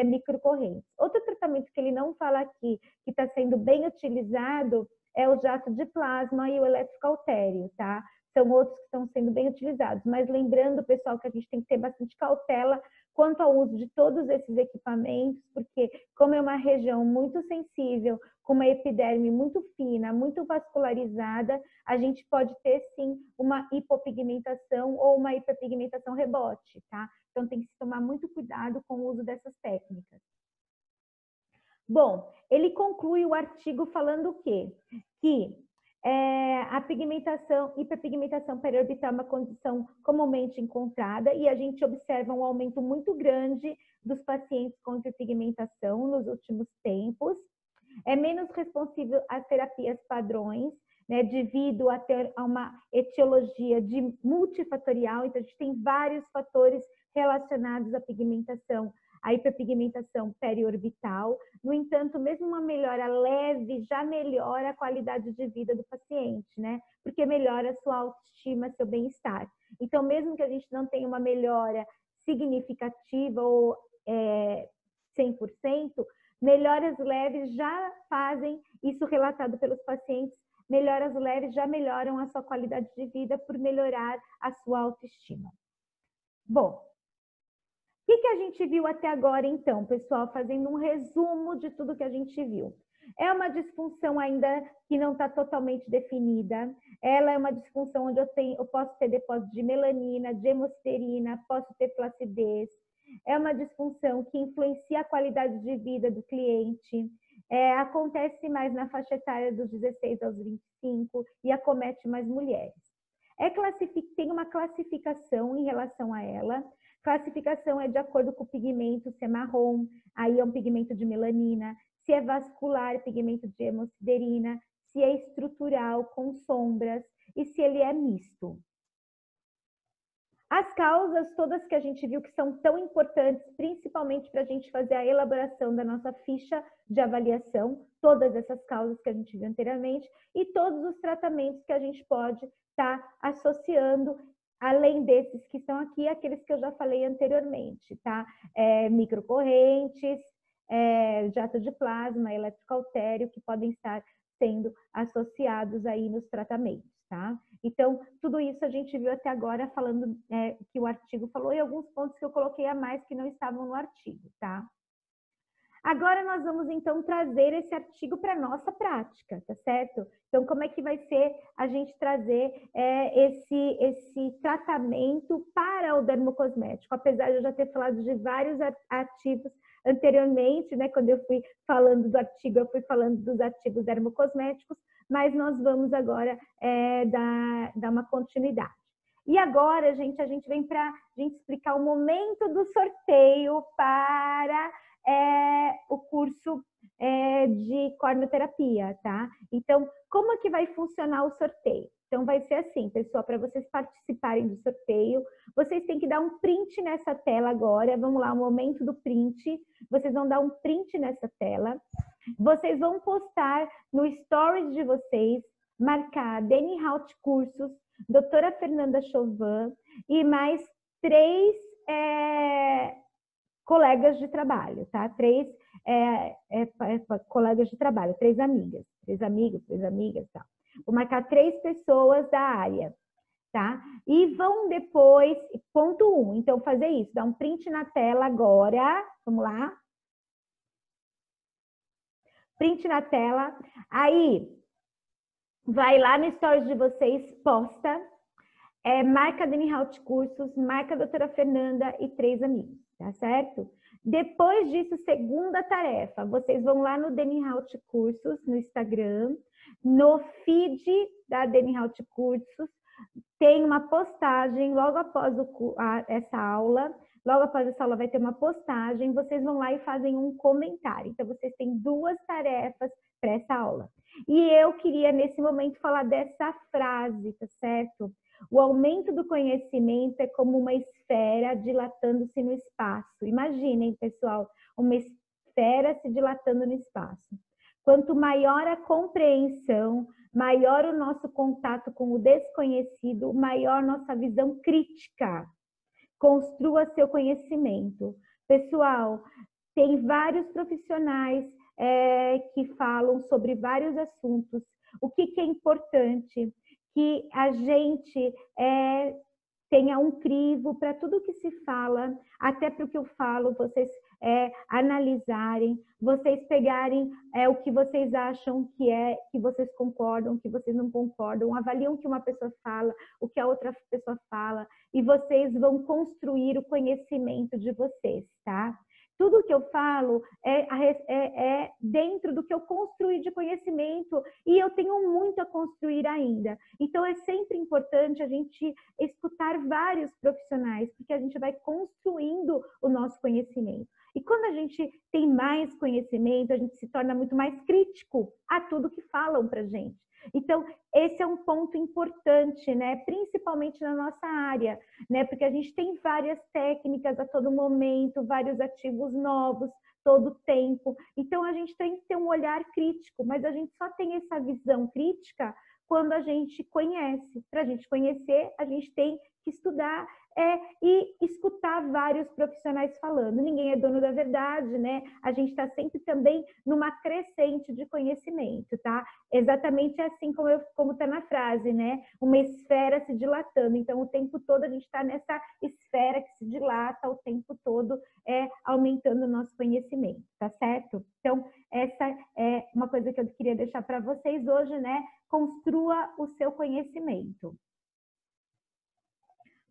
S1: microcorrente. Outro tratamento que ele não fala aqui, que está sendo bem utilizado, é o jato de plasma e o eletrocautério, tá? São outros que estão sendo bem utilizados. Mas lembrando, pessoal, que a gente tem que ter bastante cautela quanto ao uso de todos esses equipamentos, porque como é uma região muito sensível, com uma epiderme muito fina, muito vascularizada, a gente pode ter sim uma hipopigmentação ou uma hiperpigmentação rebote, tá? Então tem que se tomar muito cuidado com o uso dessas técnicas. Bom, ele conclui o artigo falando o quê? Que a hiperpigmentação periorbital é uma condição comumente encontrada e a gente observa um aumento muito grande dos pacientes com hiperpigmentação nos últimos tempos. É menos responsível às terapias padrões, né, devido a uma etiologia multifatorial. Então, a gente tem vários fatores relacionados à pigmentação, à hiperpigmentação periorbital. No entanto, mesmo uma melhora leve já melhora a qualidade de vida do paciente, né? Porque melhora a sua autoestima, seu bem-estar. Então, mesmo que a gente não tenha uma melhora significativa ou 100%, melhoras leves já fazem, isso relatado pelos pacientes, melhoras leves já melhoram a sua qualidade de vida por melhorar a sua autoestima. Bom, o que a gente viu até agora, então, pessoal? Fazendo um resumo de tudo que a gente viu. É uma disfunção ainda que não está totalmente definida. Ela é uma disfunção onde eu posso ter depósito de melanina, de hemosiderina, posso ter flacidez. É uma disfunção que influencia a qualidade de vida do cliente. Acontece mais na faixa etária dos 16 aos 25 e acomete mais mulheres. Tem uma classificação em relação a ela. Classificação é de acordo com o pigmento, se é marrom, aí é um pigmento de melanina, se é vascular, pigmento de hemosiderina, se é estrutural, com sombras, e se ele é misto. As causas todas que a gente viu que são tão importantes, principalmente para a gente fazer a elaboração da nossa ficha de avaliação, todas essas causas que a gente viu anteriormente, e todos os tratamentos que a gente pode estar associando, além desses que estão aqui, aqueles que eu já falei anteriormente, tá? Microcorrentes, jato de plasma, eletrocautério, que podem estar sendo associados aí nos tratamentos, tá? Então, tudo isso a gente viu até agora falando que o artigo falou e alguns pontos que eu coloquei a mais que não estavam no artigo, tá? Agora nós vamos, então, trazer esse artigo para a nossa prática, tá certo? Então, como é que vai ser a gente trazer esse tratamento para o dermocosmético? Apesar de eu já ter falado de vários ativos anteriormente, né? Quando eu fui falando do artigo, eu fui falando dos ativos dermocosméticos, mas nós vamos agora dar uma continuidade. E agora, gente, a gente vem para a gente explicar o momento do sorteio para o curso de corneoterapia, tá? Então, como é que vai funcionar o sorteio? Então, vai ser assim, pessoal, para vocês participarem do sorteio, vocês têm que dar um print nessa tela agora. Vamos lá, o momento do print. Vocês vão dar um print nessa tela. Vocês vão postar no stories de vocês, marcar Dani Haut Cursos, doutora Fernanda Chauvin e mais 3 colegas de trabalho, tá? 3 colegas de trabalho, 3 amigas, 3 amigos, 3 amigas, tá? Vou marcar 3 pessoas da área, tá? E vão depois, ponto 1, então fazer isso, dar um print na tela agora, vamos lá. Print na tela, aí vai lá no stories de vocês, posta, marca Dani Haut Cursos, marca a doutora Fernanda e 3 amigos, tá certo? Depois disso, segunda tarefa, vocês vão lá no Dani Haut Cursos, no Instagram, no feed da Dani Haut Cursos, tem uma postagem logo após essa aula. Logo após essa aula vai ter uma postagem, vocês vão lá e fazem um comentário. Então, vocês têm 2 tarefas para essa aula. E eu queria, nesse momento, falar dessa frase, tá certo? O aumento do conhecimento é como uma esfera dilatando-se no espaço. Imaginem, pessoal, uma esfera se dilatando no espaço. Quanto maior a compreensão, maior o nosso contato com o desconhecido, maior nossa visão crítica. Construa seu conhecimento. Pessoal, tem vários profissionais que falam sobre vários assuntos. O que é importante? Que a gente tenha um crivo para tudo que se fala, até para o que eu falo, vocês analisarem, vocês pegarem o que vocês acham que vocês concordam, que vocês não concordam, avaliam o que uma pessoa fala, o que a outra pessoa fala, e vocês vão construir o conhecimento de vocês, tá? Tudo que eu falo é dentro do que eu construí de conhecimento e eu tenho muito a construir ainda. Então, é sempre importante a gente escutar vários profissionais, porque a gente vai construindo o nosso conhecimento. E quando a gente tem mais conhecimento, a gente se torna muito mais crítico a tudo que falam para a gente. Então, esse é um ponto importante, né? Principalmente na nossa área, né? Porque a gente tem várias técnicas a todo momento, vários ativos novos, todo tempo. Então, a gente tem que ter um olhar crítico, mas a gente só tem essa visão crítica quando a gente conhece. Para a gente conhecer, a gente tem que estudar e escutar vários profissionais falando. Ninguém é dono da verdade, né? A gente está sempre também numa crescente de conhecimento, tá? Exatamente assim como está na frase, né? Uma esfera se dilatando. Então, o tempo todo a gente está nessa esfera que se dilata, o tempo todo aumentando o nosso conhecimento, tá certo? Então, essa é uma coisa que eu queria deixar para vocês hoje, né? Construa o seu conhecimento.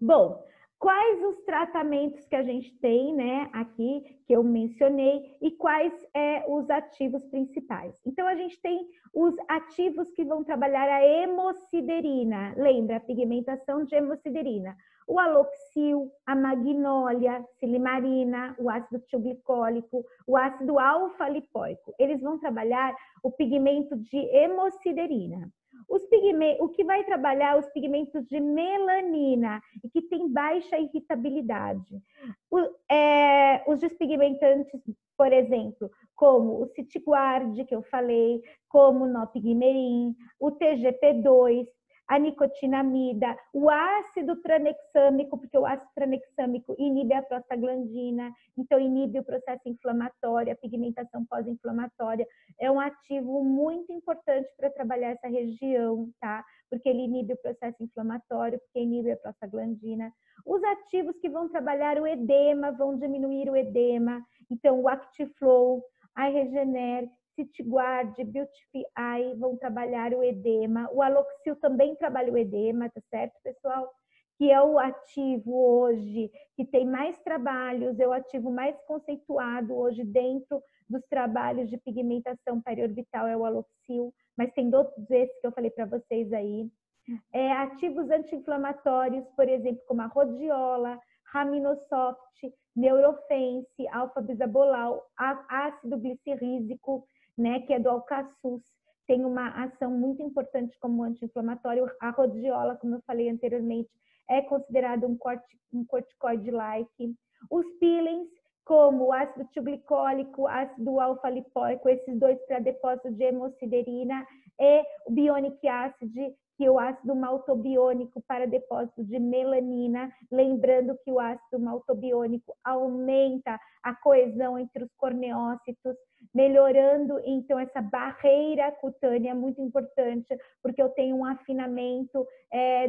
S1: Bom, quais os tratamentos que a gente tem, né, aqui, que eu mencionei, e quais os ativos principais? Então, a gente tem os ativos que vão trabalhar a hemosiderina, lembra, a pigmentação de hemosiderina. O aloxil, a magnólia, silimarina, o ácido tilglicólico, o ácido alfa-lipoico. Eles vão trabalhar o pigmento de hemosiderina. O que vai trabalhar os pigmentos de melanina e que tem baixa irritabilidade. Os despigmentantes, por exemplo, como o Citiguard, que eu falei, como o Nopigmerin, o TGP2, a nicotinamida, o ácido tranexâmico, porque o ácido tranexâmico inibe a prostaglandina, então inibe o processo inflamatório, a pigmentação pós-inflamatória. É um ativo muito importante para trabalhar essa região, tá? Porque ele inibe o processo inflamatório, porque inibe a prostaglandina. Os ativos que vão trabalhar o edema, vão diminuir o edema, então o Actiflow, a Regener, Citiguard, Beautify vão trabalhar o edema. O aloxil também trabalha o edema, tá certo, pessoal? Que é o ativo hoje que tem mais trabalhos, é o ativo mais conceituado hoje dentro dos trabalhos de pigmentação periorbital, é o aloxil, mas tem outros esses que eu falei para vocês aí. Ativos anti-inflamatórios, por exemplo, como a rhodiola, Raminosoft, Neurofence, alfa-bisabolal, ácido glicirrísico, né, que é do Alcaçuz, tem uma ação muito importante como anti-inflamatório. A rhodiola, como eu falei anteriormente, é considerado um corticoide-like. Os peelings, como o ácido tilglicólico, ácido alfa-lipoico, esses dois para depósito de hemosiderina, e o bionic acid, que é o ácido maltobiônico para depósito de melanina, lembrando que o ácido maltobiônico aumenta a coesão entre os corneócitos, melhorando então essa barreira cutânea, muito importante, porque eu tenho um afinamento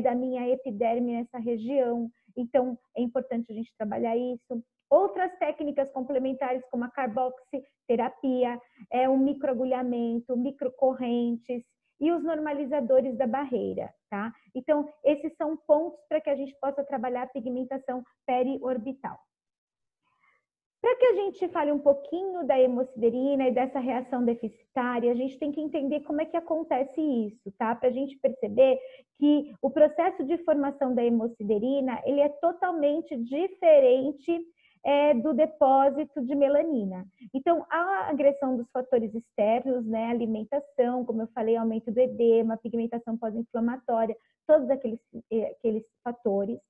S1: da minha epiderme nessa região, então é importante a gente trabalhar isso. Outras técnicas complementares, como a carboxiterapia, o microagulhamento, microcorrentes, e os normalizadores da barreira, tá? Então, esses são pontos para que a gente possa trabalhar a pigmentação periorbital. Para que a gente fale um pouquinho da hemosiderina e dessa reação deficitária, a gente tem que entender como é que acontece isso, tá? Para a gente perceber que o processo de formação da hemosiderina, ele é totalmente diferente do depósito de melanina. Então, a agressão dos fatores externos, né, alimentação, como eu falei, aumento do edema, pigmentação pós-inflamatória, todos aqueles fatores.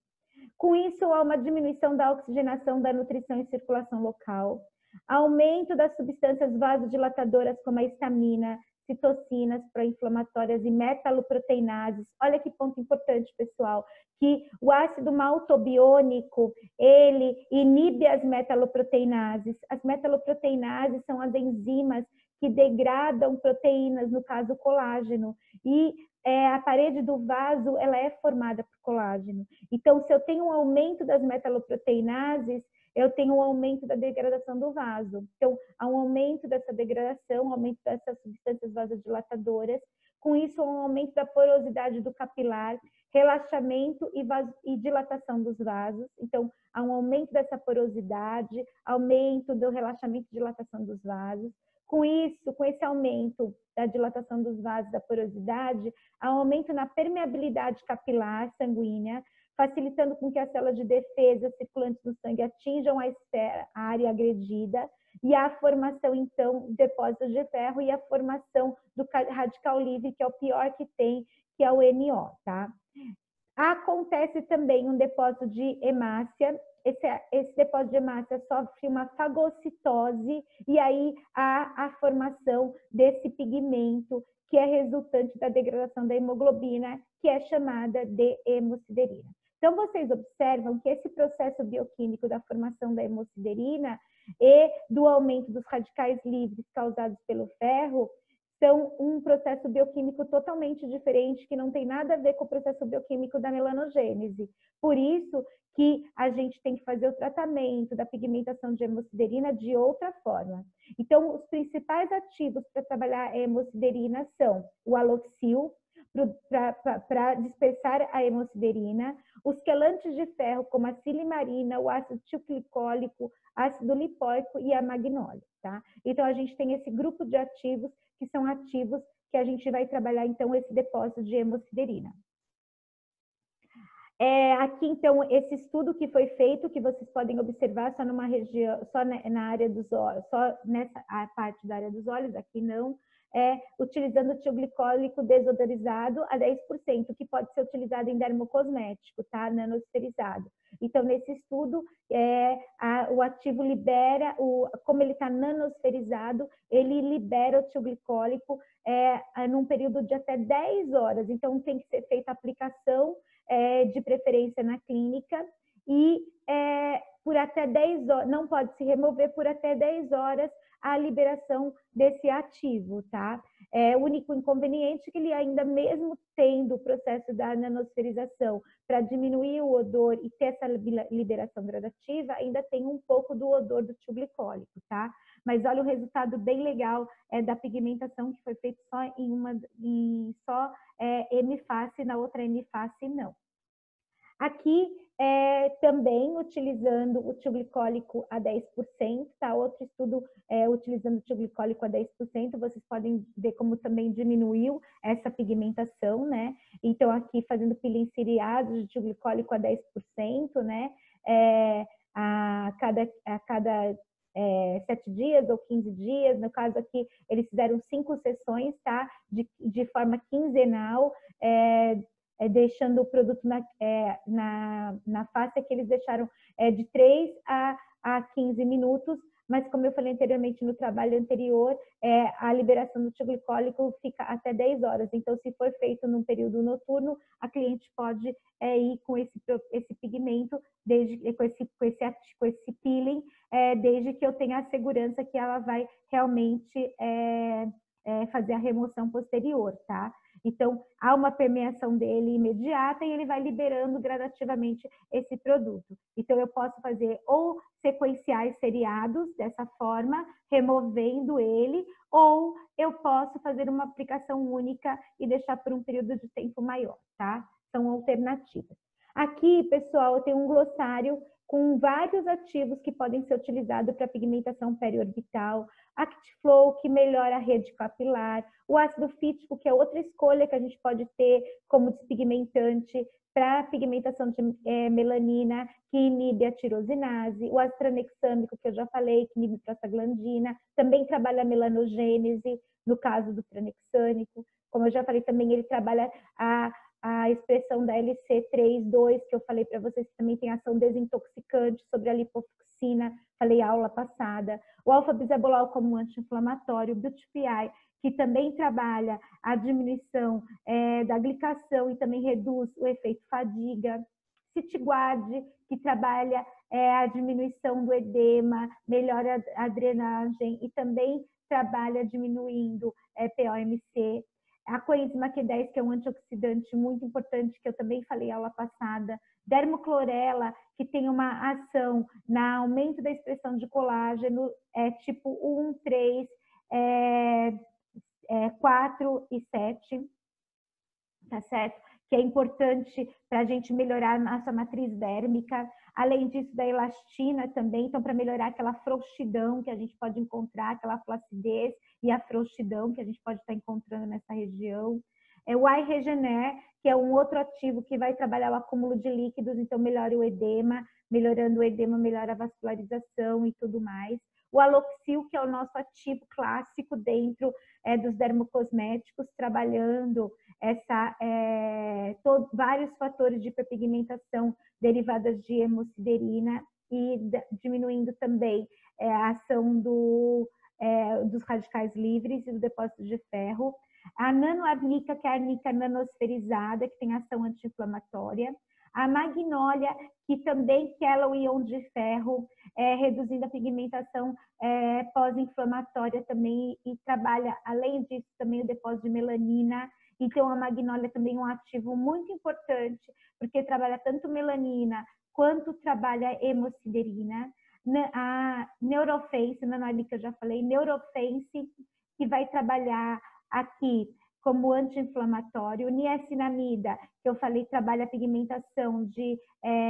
S1: Com isso, há uma diminuição da oxigenação da nutrição e circulação local, aumento das substâncias vasodilatadoras como a histamina, citocinas pró-inflamatórias e metaloproteinases. Olha que ponto importante, pessoal, que o ácido maltobiônico, ele inibe as metaloproteinases. As metaloproteinases são as enzimas que degradam proteínas, no caso o colágeno, e a parede do vaso, ela é formada por colágeno. Então, se eu tenho um aumento das metaloproteinases, eu tenho um aumento da degradação do vaso. Então, há um aumento dessa degradação, um aumento dessas substâncias vasodilatadoras. Com isso, há um aumento da porosidade do capilar, relaxamento e dilatação dos vasos. Então, há um aumento dessa porosidade, aumento do relaxamento e dilatação dos vasos. Com isso, com esse aumento da dilatação dos vasos, da porosidade, há um aumento na permeabilidade capilar sanguínea, facilitando com que as células de defesa circulantes no sangue atinjam a área agredida, e a formação, então, de depósitos de ferro e a formação do radical livre, que é o pior que tem, que é o NO, tá? Acontece também um depósito de hemácia. Esse depósito de hemácia sofre uma fagocitose e aí há a formação desse pigmento que é resultante da degradação da hemoglobina, que é chamada de hemosiderina. Então, vocês observam que esse processo bioquímico da formação da hemosiderina e do aumento dos radicais livres causados pelo ferro são um processo bioquímico totalmente diferente, que não tem nada a ver com o processo bioquímico da melanogênese. Por isso que a gente tem que fazer o tratamento da pigmentação de hemosiderina de outra forma. Então, os principais ativos para trabalhar a hemosiderina são o aloxil, para dispersar a hemosiderina, os quelantes de ferro, como a silimarina, o ácido tilglicólico, ácido lipóico e a magnólio, tá? Então, a gente tem esse grupo de ativos que são ativos que a gente vai trabalhar, então, esse depósito de hemosiderina. Aqui, então, esse estudo que foi feito, que vocês podem observar só numa região, só na área dos olhos, só nessa a parte da área dos olhos, aqui não, utilizando o tilglicólico desodorizado a 10%, que pode ser utilizado em dermocosmético, tá? Nanosferizado. Então, nesse estudo, o ativo libera, como ele está nanosferizado, ele libera o tilglicólico num período de até 10 horas. Então, tem que ser feita a aplicação de preferência na clínica e por até 10 horas, não pode se remover por até 10 horas a liberação desse ativo, tá? O único inconveniente é que ele ainda mesmo tendo o processo da nanosferização para diminuir o odor e ter essa liberação gradativa, ainda tem um pouco do odor do tilglicólico, tá? Mas olha o resultado bem legal da pigmentação que foi feito só só hemiface, na outra hemiface não. Aqui, também utilizando o tilglicólico a 10%, tá? Outro estudo utilizando o tilglicólico a 10%, vocês podem ver como também diminuiu essa pigmentação, né? Então, aqui fazendo peeling seriado de tilglicólico a 10%, né? A cada 7 dias ou 15 dias, no caso aqui, eles fizeram 5 sessões, tá? De forma quinzenal, deixando o produto na face, que eles deixaram de 3 a 15 minutos, mas como eu falei anteriormente no trabalho anterior, a liberação do tilglicólico fica até 10 horas. Então, se for feito num período noturno, a cliente pode ir com esse pigmento, com esse peeling, desde que eu tenha a segurança que ela vai realmente fazer a remoção posterior, tá? Então, há uma permeação dele imediata e ele vai liberando gradativamente esse produto. Então, eu posso fazer ou sequenciais seriados dessa forma, removendo ele, ou eu posso fazer uma aplicação única e deixar por um período de tempo maior, tá? São alternativas. Aqui, pessoal, eu tenho um glossário com vários ativos que podem ser utilizados para pigmentação periorbital, ActiFlow, que melhora a rede capilar, o ácido fítico, que é outra escolha que a gente pode ter como despigmentante para pigmentação de melanina, que inibe a tirosinase, o ácido tranexâmico, que eu já falei, que inibe prostaglandina, também trabalha a melanogênese, no caso do tranexâmico, como eu já falei também, ele trabalha a expressão da LC3-2, que eu falei para vocês, que também tem ação desintoxicante sobre a lipofuxina, falei aula passada. O alfa-bisabolol como anti-inflamatório, o ButFI, que também trabalha a diminuição da glicação e também reduz o efeito fadiga. Citiguard, que trabalha a diminuição do edema, melhora a drenagem e também trabalha diminuindo POMC. A coenzima Q10, que é um antioxidante muito importante, que eu também falei aula passada. Dermoclorela, que tem uma ação no aumento da expressão de colágeno, tipo 1, 3, 4 e 7, tá certo? Que é importante para a gente melhorar a nossa matriz dérmica. Além disso, da elastina também, então, para melhorar aquela frouxidão que a gente pode encontrar, aquela flacidez e a frouxidão que a gente pode estar encontrando nessa região. O iRegener, que é um outro ativo que vai trabalhar o acúmulo de líquidos, então melhora o edema, melhorando o edema, melhora a vascularização e tudo mais. O Aloxil, que é o nosso ativo clássico dentro dos dermocosméticos, trabalhando vários fatores de hiperpigmentação derivadas de hemosiderina e diminuindo também a ação dos radicais livres e do depósito de ferro. A nanoarnica, que é a arnica nanosferizada, que tem ação anti-inflamatória. A magnólia, que também quela o íon de ferro, reduzindo a pigmentação pós-inflamatória também, e trabalha, além disso, também o depósito de melanina. Então, a magnólia também é um ativo muito importante, porque trabalha tanto melanina, quanto trabalha hemosiderina. A Neurofence, não é ali que eu já falei, Neurofence, que vai trabalhar aqui como anti-inflamatório. Niacinamida, que eu falei, trabalha a pigmentação de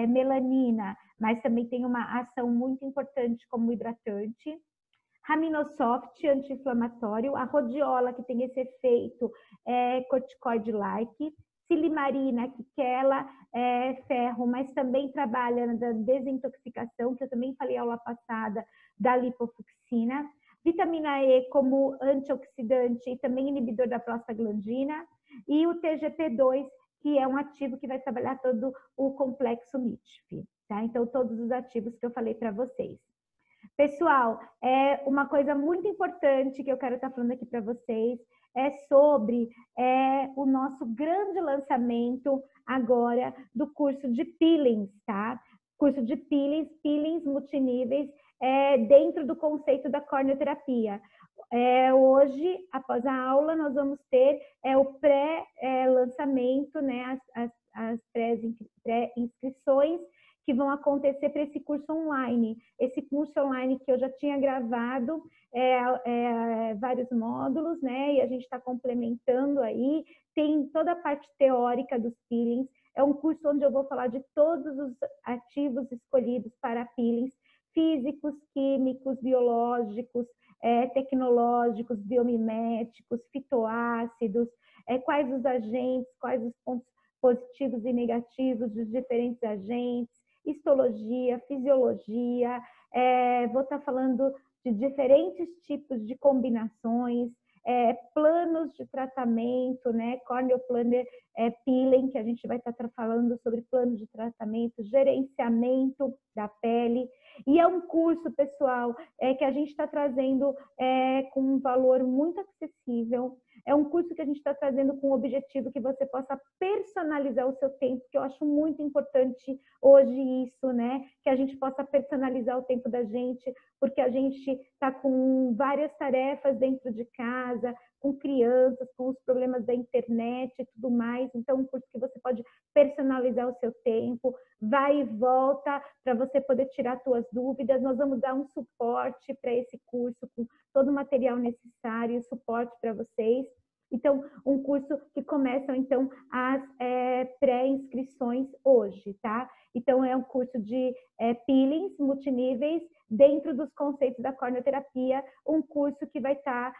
S1: melanina, mas também tem uma ação muito importante como hidratante. Raminosoft, anti-inflamatório. A rhodiola, que tem esse efeito corticoide-like. Silimarina, que quela ferro, mas também trabalha na desintoxicação, que eu também falei aula passada, da lipofuxina. Vitamina E como antioxidante e também inibidor da prostaglandina. E o TGP2, que é um ativo que vai trabalhar todo o complexo MITF. Tá? Então, todos os ativos que eu falei para vocês. Pessoal, uma coisa muito importante que eu quero estar falando aqui para vocês é sobre o nosso grande lançamento agora do curso de peelings, tá? Curso de peelings multiníveis dentro do conceito da corneoterapia. Hoje, após a aula, nós vamos ter o pré-lançamento, né, as pré-inscrições que vão acontecer para esse curso online. Esse curso online que eu já tinha gravado vários módulos, né? E a gente está complementando aí. Tem toda a parte teórica dos peelings. É um curso onde eu vou falar de todos os ativos escolhidos para peelings, físicos, químicos, biológicos, tecnológicos, biomiméticos, fitoácidos, quais os agentes, quais os pontos positivos e negativos dos diferentes agentes, histologia, fisiologia, vou estar falando de diferentes tipos de combinações, planos de tratamento, né? Corneal Planner Peeling, que a gente vai estar falando sobre plano de tratamento, gerenciamento da pele. E é um curso, pessoal, que a gente está trazendo com um valor muito acessível. É um curso que a gente está trazendo com o objetivo que você possa personalizar o seu tempo, que eu acho muito importante hoje isso, né? Que a gente possa personalizar o tempo da gente, porque a gente está com várias tarefas dentro de casa, com crianças, com os problemas da internet e tudo mais. Então, um curso que você pode personalizar o seu tempo, vai e volta para você poder tirar suas dúvidas. Nós vamos dar um suporte para esse curso, com todo o material necessário, suporte para vocês. Então, um curso que começam, então, as pré-inscrições hoje, tá? Então, é um curso de peelings multiníveis dentro dos conceitos da corneoterapia, um curso que vai estar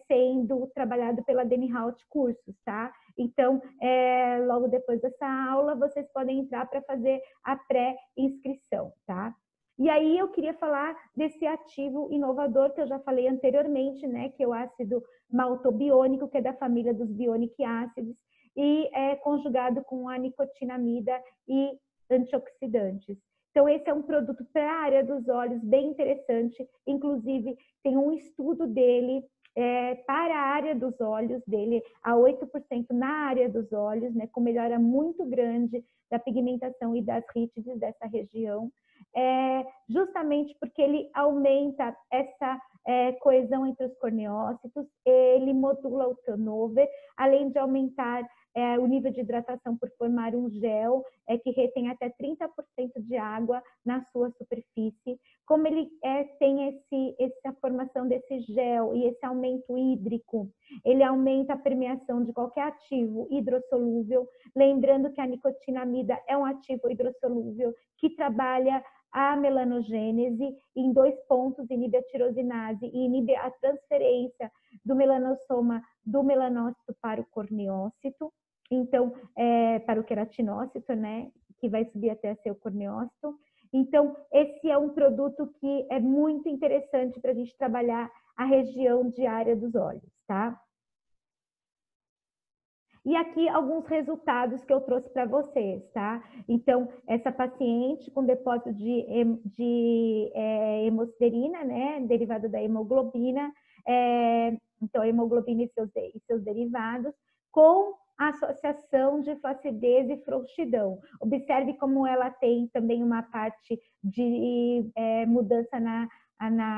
S1: sendo trabalhado pela Dani Halt Cursos, tá? Então, logo depois dessa aula, vocês podem entrar para fazer a pré-inscrição, tá? E aí eu queria falar desse ativo inovador que eu já falei anteriormente, né? Que é o ácido maltobiônico, que é da família dos bionic ácidos, e é conjugado com a nicotinamida e antioxidantes. Então, esse é um produto para a área dos olhos bem interessante. Inclusive, tem um estudo dele para a área dos olhos dele, a 8% na área dos olhos, né, com melhora muito grande da pigmentação e das rítides dessa região, justamente porque ele aumenta essa coesão entre os corneócitos, ele modula o turnover, além de aumentar o nível de hidratação por formar um gel que retém até 30% de água na sua superfície. Como ele tem essa formação desse gel e esse aumento hídrico, ele aumenta a permeação de qualquer ativo hidrossolúvel. Lembrando que a nicotinamida é um ativo hidrossolúvel que trabalha a melanogênese em 2 pontos, inibe a tirosinase e inibe a transferência do melanossoma do melanócito para o corneócito. Então, para o queratinócito, né, que vai subir até ser o corneócito. Então, esse é um produto que é muito interessante para a gente trabalhar a região de área dos olhos, tá? E aqui alguns resultados que eu trouxe para vocês, tá? Então, essa paciente com depósito de hemosiderina, né, derivado da hemoglobina, então a hemoglobina e seus derivados, com associação de flacidez e frouxidão. Observe como ela tem também uma parte de mudança na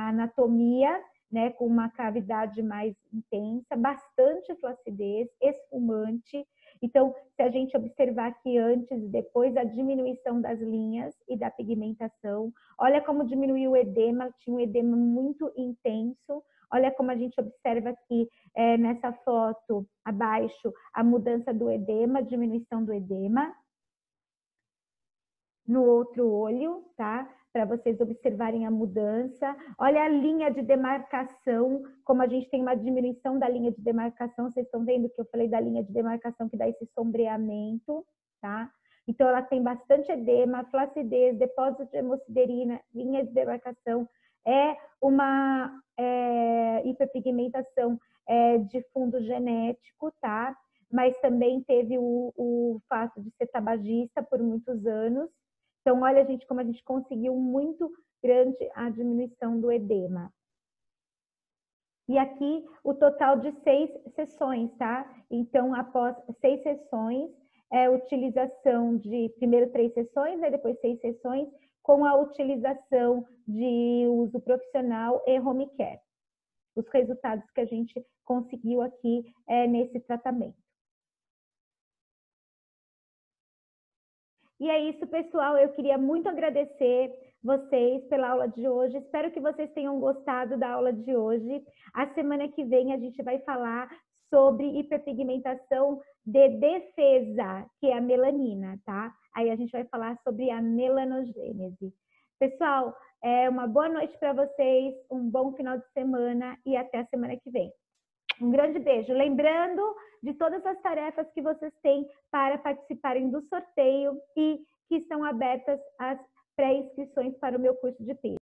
S1: anatomia, né, com uma cavidade mais intensa, bastante flacidez, espumante. Então, se a gente observar aqui antes e depois a diminuição das linhas e da pigmentação, olha como diminuiu o edema, tinha um edema muito intenso. Olha como a gente observa aqui nessa foto abaixo a mudança do edema, diminuição do edema. No outro olho, tá? Para vocês observarem a mudança. Olha a linha de demarcação, como a gente tem uma diminuição da linha de demarcação. Vocês estão vendo que eu falei da linha de demarcação que dá esse sombreamento, tá? Então, ela tem bastante edema, flacidez, depósito de hemosiderina, linha de demarcação. É uma hiperpigmentação de fundo genético, tá? Mas também teve o fato de ser tabagista por muitos anos. Então, olha, gente, como a gente conseguiu muito grande a diminuição do edema. E aqui o total de 6 sessões, tá? Então, após 6 sessões, utilização de primeiro 3 sessões, aí depois 6 sessões, com a utilização de uso profissional e home care. Os resultados que a gente conseguiu aqui nesse tratamento. E é isso, pessoal. Eu queria muito agradecer vocês pela aula de hoje. Espero que vocês tenham gostado da aula de hoje. A semana que vem a gente vai falar sobre hiperpigmentação de defesa, que é a melanina, tá? Aí a gente vai falar sobre a melanogênese. Pessoal, uma boa noite para vocês, um bom final de semana e até a semana que vem. Um grande beijo. Lembrando de todas as tarefas que vocês têm para participarem do sorteio e que estão abertas as pré-inscrições para o meu curso de PIR.